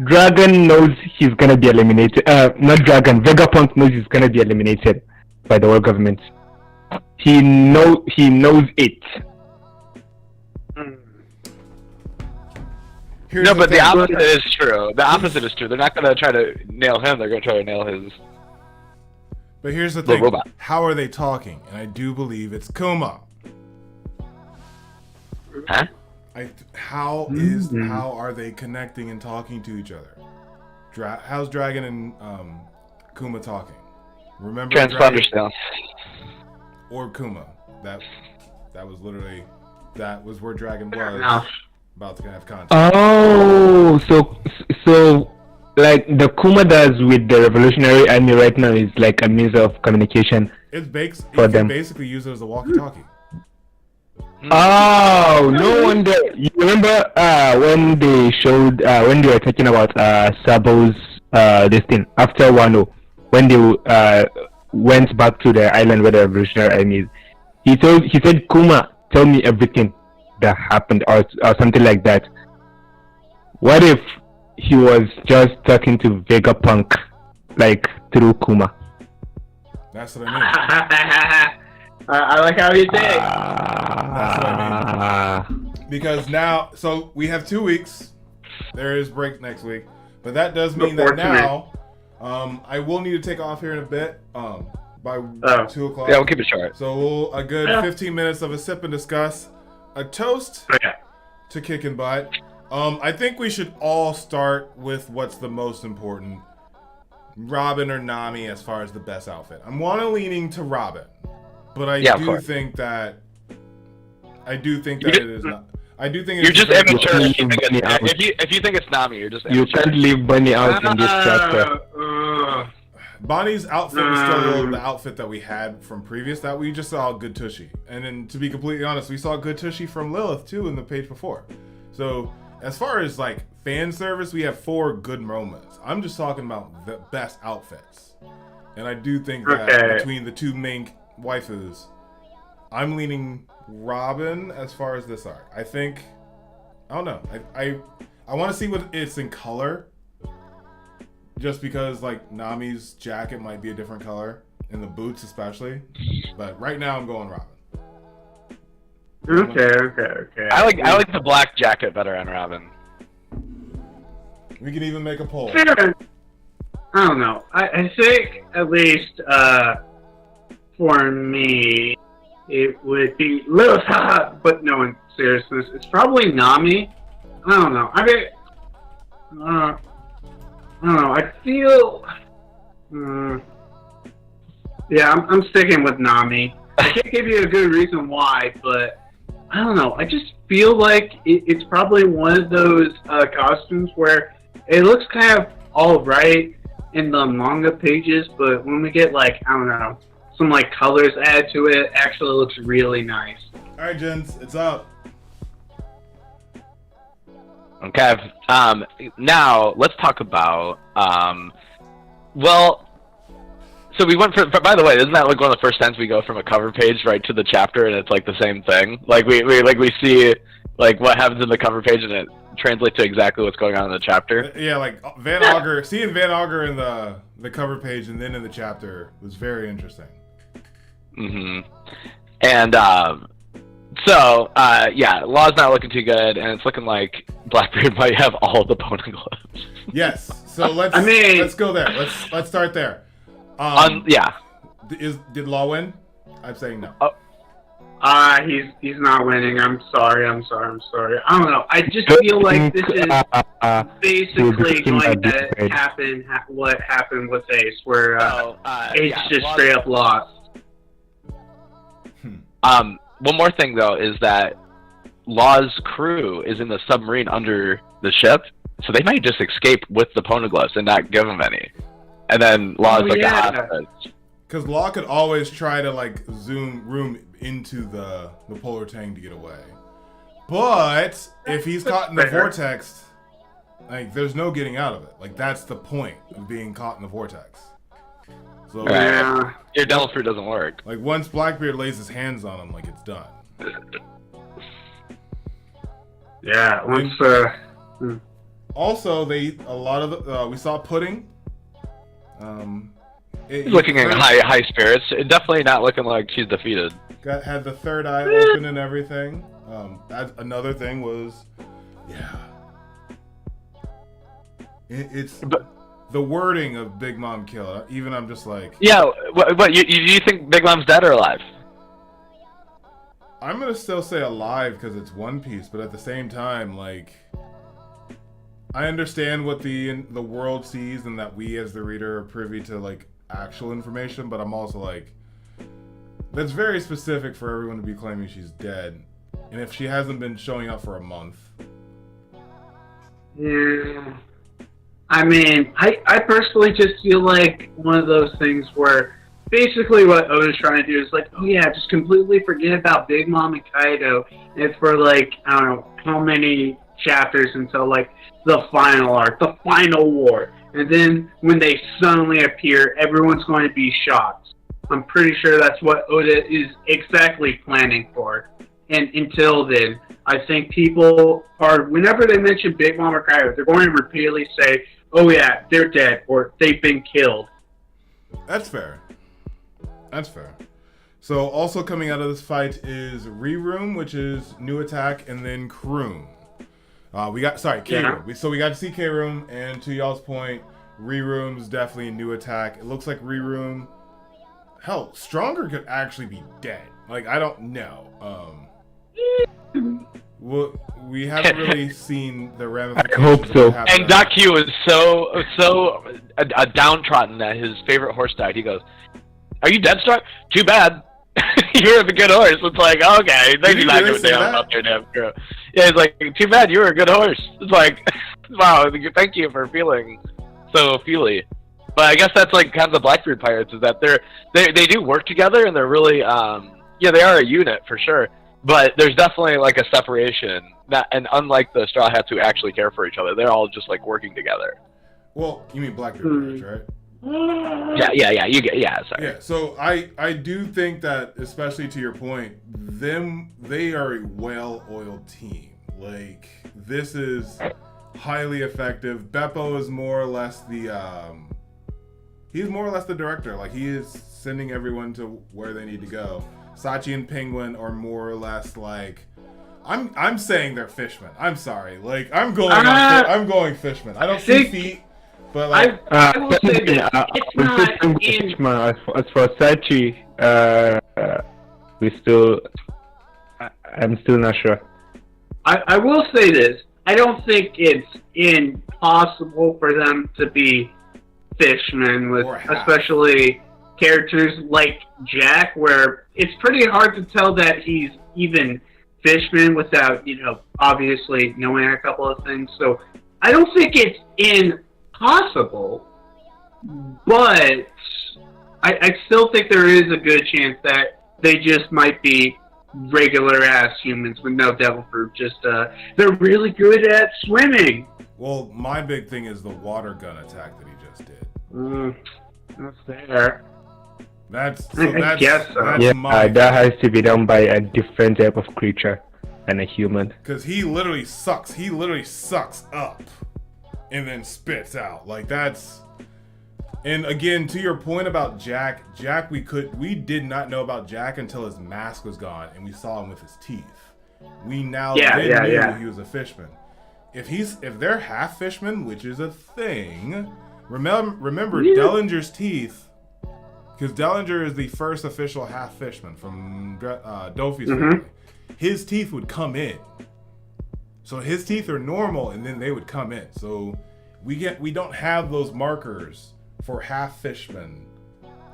S2: Dragon knows he's gonna be eliminated. Not Dragon. Vegapunk knows he's gonna be eliminated by the world government. He knows it.
S4: No, but the opposite is true. The opposite is true. They're not gonna try to nail him. They're gonna try to nail his.
S1: But here's the thing.
S4: Robot.
S1: How are they talking? And I do believe it's Kuma.
S4: Huh?
S1: How are they connecting and talking to each other? How's Dragon and Kuma talking? Remember
S4: Transponder sound.
S1: Or Kuma. That was literally where Dragon was about to have contact.
S2: Oh, so like the Kuma does with the Revolutionary Army right now is like a means of communication.
S1: You
S2: for them.
S1: can basically use it as a walkie-talkie.
S2: Oh, no wonder. You remember when they showed when they were talking about Sabo's this thing after Wano, when they went back to the island where the Revolutionary Army is. He said, Kuma, tell me everything that happened or something like that. What if he was just talking to Vegapunk like through Kuma?
S1: That's what I mean.
S3: I like how you say it.
S1: That's what I mean. Because now, so we have 2 weeks. There is break next week, but that does mean that now, I will need to take off here in a bit. By 2 o'clock.
S4: Yeah, we'll keep it short.
S1: So a good 15 minutes of a sip and discuss. A toast to kicking butt. I think we should all start with what's the most important. Robin or Nami as far as the best outfit. I'm leaning to Robin. But I do think that it is not. I do think
S4: you're just immature. If you think it's Nami, you're just immature.
S2: You can't leave Bunny out in this chapter.
S1: Bonnie's outfit was still the outfit that we had from previous. That we just saw Good Tushy, and then to be completely honest, we saw Good Tushy from Lilith too in the page before. So as far as like fan service, we have 4 good moments. I'm just talking about the best outfits, and I do think that between the 2 main waifus, I'm leaning Robin as far as this arc. I don't know. I want to see what it's in color. Just because like Nami's jacket might be a different color, and the boots especially. But right now I'm going Robin.
S3: Okay.
S4: I like the black jacket better on Robin.
S1: We can even make a poll.
S3: I don't know. I think at least for me it would be Lilith, but no, in seriousness, it's probably Nami. I don't know. I don't know. I feel. Yeah, I'm sticking with Nami. I can't give you a good reason why, but I don't know. I just feel like it's probably one of those costumes where it looks kind of all right in the manga pages, but when we get like, I don't know, some like colors added to it, actually looks really nice.
S1: All right, gents, it's up.
S4: Okay. Now let's talk about. So we went for. By the way, isn't that like one of the first times we go from a cover page right to the chapter, and it's like the same thing? Like we see like what happens in the cover page, and it translates to exactly what's going on in the chapter.
S1: Yeah, like Van Auger, seeing Van Auger in the cover page and then in the chapter was very interesting.
S4: Mm-hmm. And Law's not looking too good, and it's looking like Blackbeard might have all the Bonin gloves.
S1: Yes. So let's go there. Let's start there.
S4: Yeah.
S1: Did Law win? I'm saying no.
S3: He's not winning. I'm sorry. I don't know. I just feel like this is basically going to happen. What happened with Ace, where Ace just straight up lost.
S4: One more thing though is that Law's crew is in the submarine under the ship, so they might just escape with the poneglyphs and not give them any. And then Law's a hostage.
S1: Because Law could always try to like zoom into the polar tang to get away. But if he's caught in the vortex, like there's no getting out of it. Like that's the point of being caught in the vortex. So
S4: your devil fruit doesn't work.
S1: Like once Blackbeard lays his hands on him, like it's done.
S3: Yeah.
S1: Also, we saw Pudding.
S4: He's looking in high spirits. Definitely not looking like she's defeated.
S1: Had the third eye open and everything. That another thing was, it's the wording of Big Mom kill. Even I'm just like,
S4: What you think Big Mom's dead or alive?
S1: I'm gonna still say alive because it's One Piece, but at the same time, like, I understand what the world sees and that we as the reader are privy to like actual information, but I'm also like, that's very specific for everyone to be claiming she's dead, and if she hasn't been showing up for a month.
S3: Yeah. I mean, I personally just feel like one of those things where basically what Oda's trying to do is like, oh yeah, just completely forget about Big Mom and Kaido, and for like, I don't know how many chapters until like the final arc, the final war. And then when they suddenly appear, everyone's going to be shocked. I'm pretty sure that's what Oda is exactly planning for. And until then, I think people are, whenever they mention Big Mom or Kaido, they're going to repeatedly say, oh yeah, they're dead, or they've been killed.
S1: That's fair. So also coming out of this fight is Re-Room, which is new attack, and then Kroom. K-Room.
S3: Yeah.
S1: So we got to see K-Room, and to y'all's point, Re-Room's definitely a new attack. It looks like Re-Room, hell, Stronger could actually be dead. Like, I don't know. Well, we haven't really seen the ramifications.
S2: I hope so.
S4: And Q is so downtrodden that his favorite horse died. He goes, "Are you dead, Strong? Too bad. You're a good horse." It's like, okay, they do not give a damn about their damn crew. Yeah, it's like, too bad you were a good horse. It's like, wow, thank you for feeling so feely. But I guess that's like kind of the Blackbeard Pirates, is that they do work together, and they're really they are a unit for sure. But there's definitely like a separation, and unlike the Straw Hats who actually care for each other, they're all just like working together.
S1: Well, you mean Blackbeard Pirates, right?
S4: Sorry.
S1: Yeah, so I do think that, especially to your point, they are a well-oiled team. Like, this is highly effective. Beppo is more or less he's more or less the director. Like, he is sending everyone to where they need to go. Sachi and Penguin are more or less like, I'm saying they're fishmen. I'm sorry. Like, I'm going fishmen. I don't see feet. But like,
S3: I will say this. It's not in...
S2: As for Sachi, I'm still not sure.
S3: I will say this. I don't think it's impossible for them to be fishmen with especially characters like Jack, where it's pretty hard to tell that he's even fishman without, obviously knowing a couple of things. So I don't think it's impossible, but I still think there is a good chance that they just might be regular ass humans with no devil fruit. Just they're really good at swimming.
S1: Well, my big thing is the water gun attack that he just did.
S3: That's fair.
S1: I
S3: guess so.
S2: That has to be done by a different type of creature than a human.
S1: Because he literally sucks. He literally sucks up and then spits out. Like, that's... And again, to your point about Jack, we did not know about Jack until his mask was gone and we saw him with his teeth. We now knew he was a fishman. If they're half fishman, which is a thing, remember Dellinger's teeth Because Dellinger is the first official half fishman from Dofi's family. His teeth would come in. So his teeth are normal, and then they would come in. So we don't have those markers for half fishmen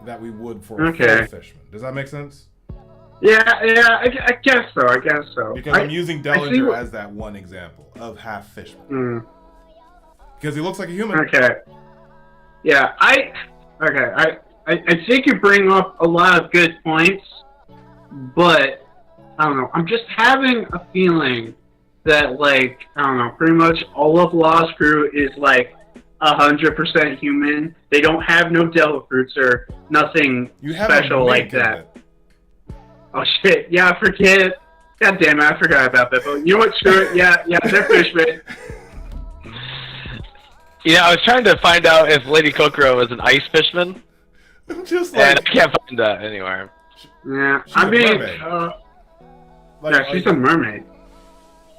S1: that we would for a full fishman. Does that make sense?
S3: Yeah, I guess so.
S1: Because I'm using Dellinger as that one example of half fishman. Because he looks like a human.
S3: Okay. Yeah, I think you bring up a lot of good points, but I don't know. I'm just having a feeling that, like, I don't know, pretty much all of Law's crew is like 100% human. They don't have no devil fruits or nothing special like that. Oh shit! Yeah, I forget. God damn it! I forgot about Bebo. You know what? Screw it. Yeah, they're fishmen.
S4: Yeah, I was trying to find out if Lady Kokoro was an ice fishman.
S1: I'm just like,
S4: and I can't find that anywhere.
S3: Yeah,
S1: she's a mermaid.
S3: She's a mermaid.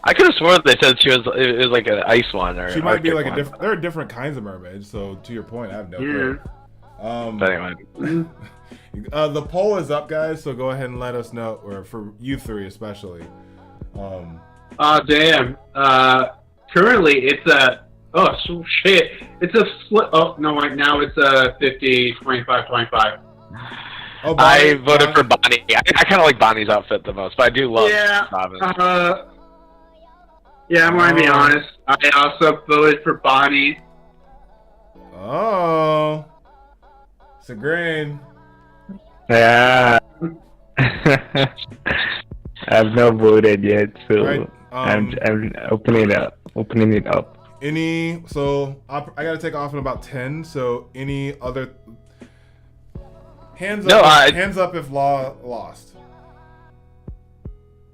S4: I could have sworn they said she was like an ice one, or
S1: she might be like a different. There are different kinds of mermaids. So to your point, I have no clue.
S4: But anyway.
S1: The poll is up, guys. So go ahead and let us know, or for you three especially.
S3: Damn. Currently it's a. Oh shit! It's a split. Oh no! Right now it's a 50, 25, 25.
S1: Oh,
S4: I voted for Bonnie. I kind of like Bonnie's outfit the most, but I do love Robin.
S3: Yeah, I'm going to be honest. I also voted for Bonnie.
S1: Oh. It's a grain.
S2: Yeah. I've not voted yet, so right, I'm opening it up.
S1: So I gotta take off in about 10. So any other hands up? Hands up if Law lost.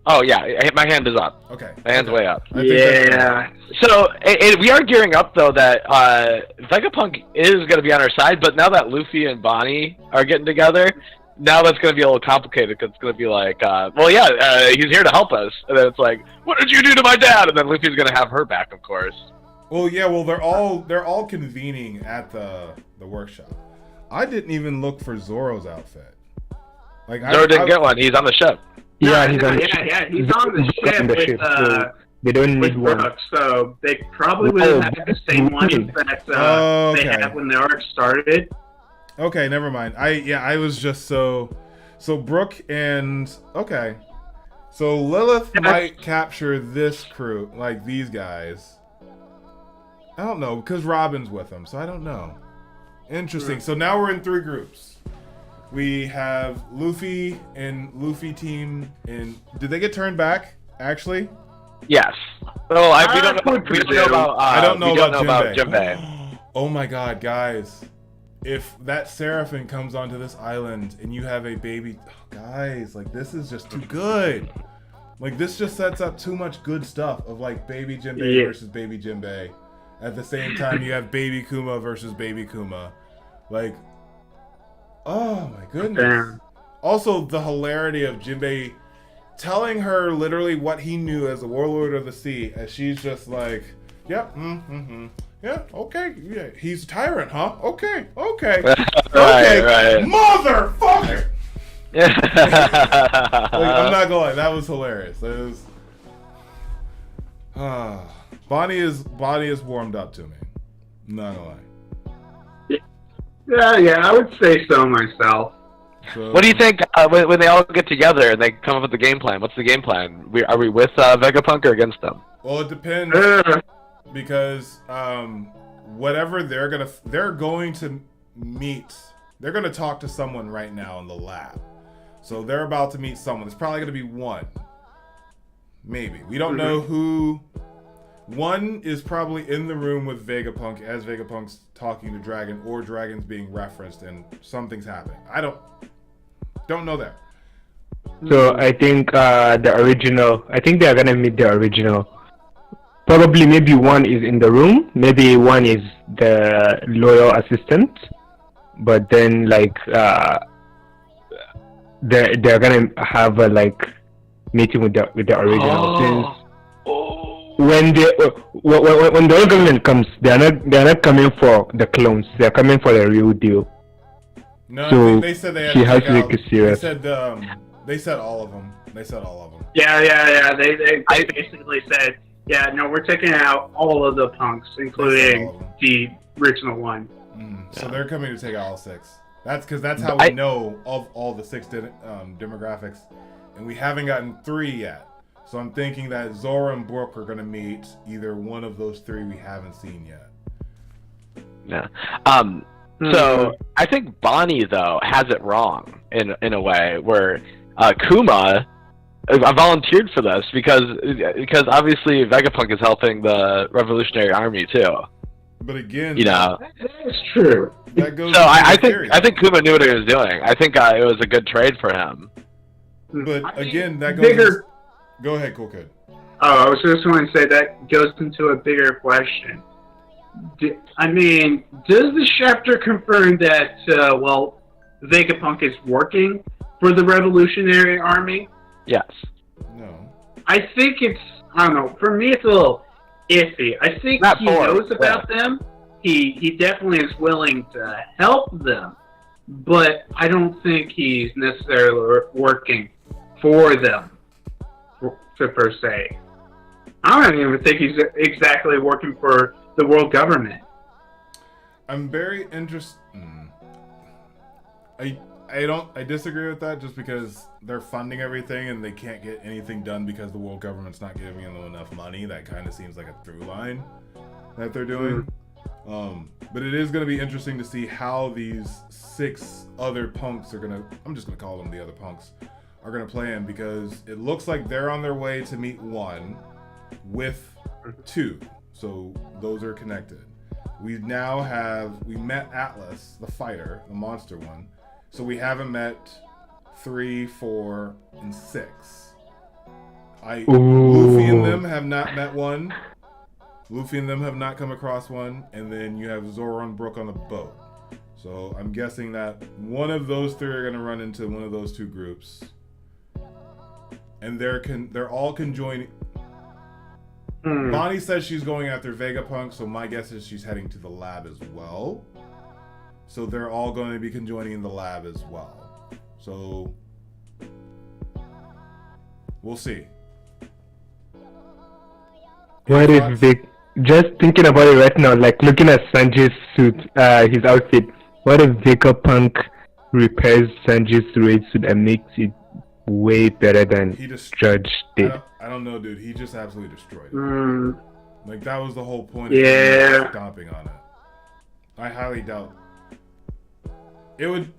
S4: Oh yeah, my hand is up.
S1: Okay,
S4: my hand's way up.
S3: Yeah.
S4: So we are gearing up though that Vegapunk is gonna be on our side, but now that Luffy and Bonnie are getting together, now that's gonna be a little complicated because it's gonna be like, he's here to help us, and then it's like, what did you do to my dad? And then Luffy's gonna have her back, of course.
S1: Well, yeah, they're all convening at the workshop. I didn't even look for Zoro's outfit. Like
S4: Zoro didn't get one. He's on the ship.
S2: Yeah, he's on the
S3: ship with
S2: they don't need one.
S3: Brooks, so they probably would have had the same one that they had when the arc started.
S1: Okay, never mind. I was just so Brooke and okay. So Lilith might capture this crew, like these guys. I don't know, because Robin's with them, so I don't know. Interesting. So now we're in 3 groups. We have Luffy and Luffy team. And did they get turned back? Actually,
S4: yes. So we don't know about.
S1: I don't know about
S4: Jinbei.
S1: Oh my God, guys! If that Seraphim comes onto this island and you have a baby, guys, like this is just too good. Like this just sets up too much good stuff of like baby Jinbei versus baby Jinbei. At the same time, you have baby Kuma versus baby Kuma. Like, oh my goodness. Damn. Also, the hilarity of Jinbei telling her literally what he knew as a warlord of the sea, as she's just like, yep, yeah, okay, yeah, he's a tyrant, huh? Okay,
S4: right.
S1: Motherfucker! Like, I'm not gonna lie, that was hilarious. It was, Bonnie is warmed up to me. I'm not gonna lie.
S3: Yeah, I would say so myself.
S1: So,
S4: what do you think when they all get together and they come up with the game plan? What's the game plan? Are we with Vegapunk or against them?
S1: Well, it depends because whatever they're going to meet, they're going to talk to someone right now in the lab. So they're about to meet someone. It's probably going to be one. Maybe. We don't know who. One is probably in the room with Vegapunk as Vegapunk's talking to Dragon, or Dragon's being referenced and something's happening. I don't know that.
S2: So I think the original. I think they are gonna meet the original. Probably maybe one is in the room. Maybe one is the loyal assistant. But then like they're gonna have a like meeting with the original. When the old government comes, they're not coming for the clones. They're coming for the real deal.
S1: No,
S2: So
S1: they said they had
S2: she
S1: to
S2: has
S1: take
S2: to
S1: out.
S2: make it serious.
S1: They said all of them. They said all of them.
S3: Yeah. They basically said, yeah, no, we're taking out all of the punks, including the original one.
S1: So they're coming to take out all 6. That's because that's how we know of all the 6 demographics, and we haven't gotten 3 yet. So I'm thinking that Zora and Brooke are going to meet either one of those 3 we haven't seen yet.
S4: Yeah. So I think Bonnie though has it wrong in a way where Kuma. I volunteered for this because obviously Vegapunk is helping the Revolutionary Army too.
S1: But again,
S3: that's true.
S1: That goes
S4: so I think Kuma knew what he was doing. I think it was a good trade for him.
S1: But again, that goes. Go ahead, Cool Kid.
S3: Oh, I was just going to say that goes into a bigger question. Does the chapter confirm that Vegapunk is working for the Revolutionary Army?
S4: Yes.
S1: No.
S3: I think I don't know. For me, it's a little iffy. I think he knows about them. He definitely is willing to help them, but I don't think he's necessarily working for them, per se. I don't even think he's exactly working for the world government.
S1: I'm very interested. I disagree with that just because they're funding everything and they can't get anything done because the world government's not giving them enough money. That kind of seems like a through line that they're doing. But it is going to be interesting to see how these 6 other punks are going to, I'm just going to call them the other punks, are going to play in, because it looks like they're on their way to meet 1 with 2. So those are connected. We met Atlas, the fighter, the monster one. So we haven't met 3, 4, and 6. Luffy and them have not met 1. Luffy and them have not come across 1. And then you have Zoro and Brook on the boat. So I'm guessing that one of those 3 are going to run into one of those 2 groups. And they're all conjoining. Bonnie says she's going after Vegapunk, so my guess is she's heading to the lab as well. So they're all going to be conjoining in the lab as well. So we'll see.
S2: What is Vic? Just thinking about it right now, like looking at Sanji's suit, his outfit. What if Vegapunk repairs Sanji's raid suit and makes it way better than Judge did?
S1: I don't know, dude. He just absolutely destroyed it. Like that was the whole point of stomping on it. I highly doubt. It would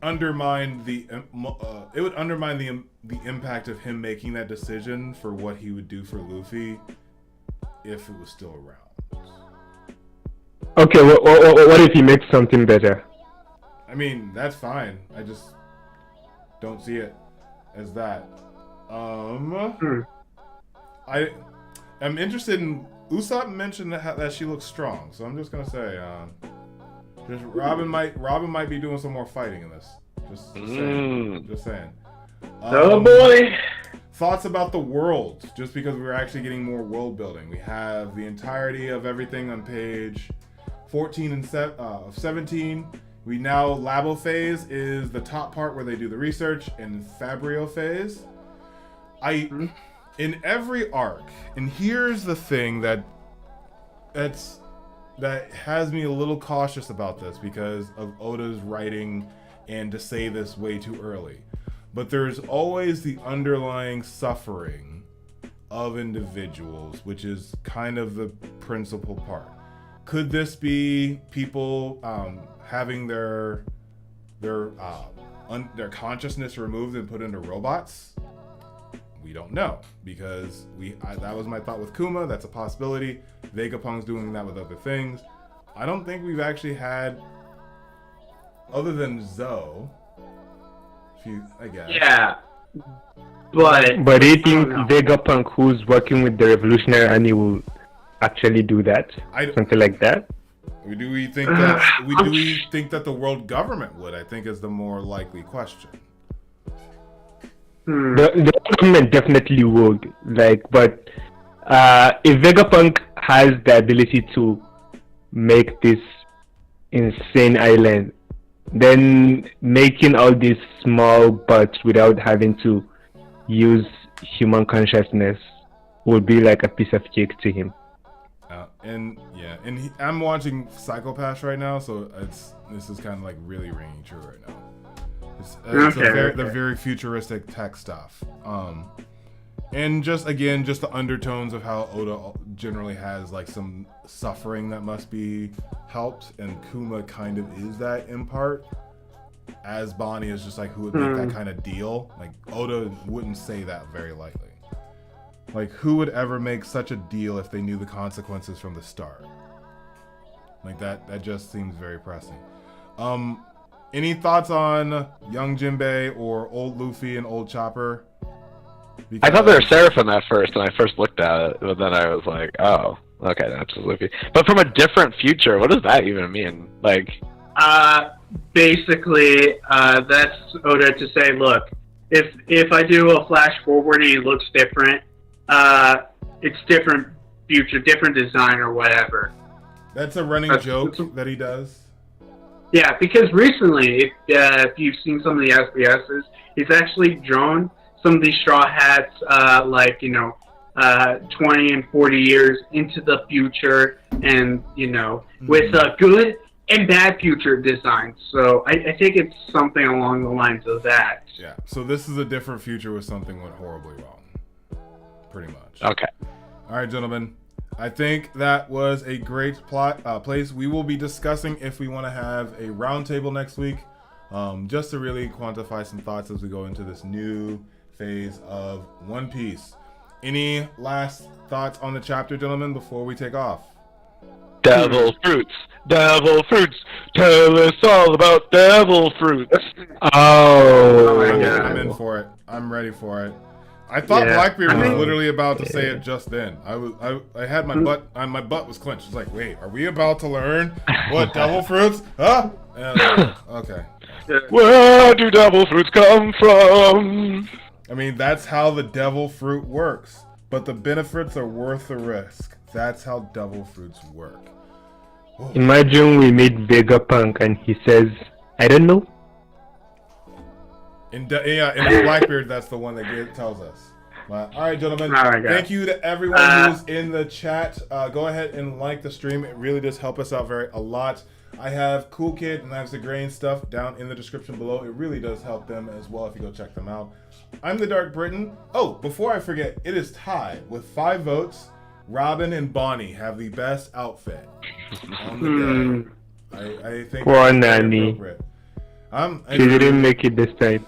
S1: undermine the impact of him making that decision for what he would do for Luffy if it was still around.
S2: Okay, what if he makes something better?
S1: I mean, that's fine. I just don't see it as that. I'm interested in. Usopp mentioned that she looks strong, so I'm just gonna say, just Robin might be doing some more fighting in this. Just saying.
S3: Oh boy.
S1: Thoughts about the world, just because we're actually getting more world building. We have the entirety of everything on page 14 and 17. We now, Labophase is the top part where they do the research, and Fabrio phase. In every arc, and here's the thing that has me a little cautious about this because of Oda's writing and to say this way too early. But there's always the underlying suffering of individuals, which is kind of the principal part. Could this be people having their consciousness removed and put into robots? We don't know, because that was my thought with Kuma. That's a possibility. Vegapunk's doing that with other things. I don't think we've actually had, other than Zoe, I guess.
S3: Yeah. But
S2: do you think Vegapunk, who's working with the Revolutionary Army, will actually do that? Something like that?
S1: Do we think that the world government would? I think is the more likely question.
S2: The government definitely would, but if Vegapunk has the ability to make this insane island then making all these small butts without having to use human consciousness would be like a piece of cake to him.
S1: And I'm watching Psychopath right now, so this is kind of like really ringing true right now. It's the very futuristic tech stuff. And just the undertones of how Oda generally has like some suffering that must be helped, and Kuma kind of is that in part. As Bonnie is just like who would make that kind of deal. Like Oda wouldn't say that very lightly. Like who would ever make such a deal if they knew the consequences from the start? Like that just seems very pressing. Any thoughts on young Jinbei or old Luffy and old Chopper?
S4: I thought they were Seraphim at first when I first looked at it, but then I was like, oh, okay, that's just Luffy. But from a different future, what does that even mean? Like,
S3: basically, that's Oda to say, look, if I do a flash forward and it looks different, it's different future, different design or whatever.
S1: That's a running joke that he does.
S3: Yeah, because recently, if you've seen some of the SBSs, he's actually drawn some of these Straw Hats, 20 and 40 years into the future, and, with a good and bad future design. So I think it's something along the lines of that.
S1: Yeah, so this is a different future where something went horribly wrong. Pretty much.
S4: Okay.
S1: All right, gentlemen. I think that was a great place. We will be discussing if we want to have a roundtable next week, just to really quantify some thoughts as we go into this new phase of One Piece. Any last thoughts on the chapter, gentlemen, before we take off?
S4: Devil fruits, tell us all about devil fruits.
S2: Oh
S3: my God.
S1: I'm in for it. I'm ready for it. I thought Blackbeard was literally about to say it just then. I had my butt, my butt was clenched. It's like, wait, are we about to learn what devil fruits? Huh? Okay.
S4: Where do devil fruits come from?
S1: I mean, that's how the devil fruit works. But the benefits are worth the risk. That's how devil fruits work. Whoa.
S2: Imagine we meet Vegapunk and he says, I don't know.
S1: In Blackbeard, that's the one that tells us. All right, gentlemen. Thank you to everyone who's in the chat. Go ahead and like the stream. It really does help us out a lot. I have Cool Kid and Knives of Grain stuff down in the description below. It really does help them as well if you go check them out. I'm the DarkBriton. Oh, before I forget, it is tied with 5 votes. Robin and Bonnie have the best outfit on the day. I think
S2: poor Nani. She didn't make it this time.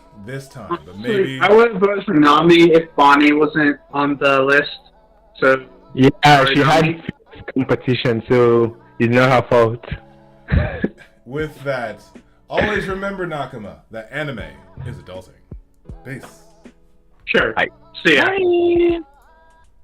S1: But maybe
S3: I would have voted for Nami if Bonnie wasn't on the list. So
S2: yeah, she had competition, so it's not her fault.
S1: With that, always remember, Nakama, that anime is adulting. Peace.
S3: Sure.
S4: Bye.
S3: See ya.
S2: Bye.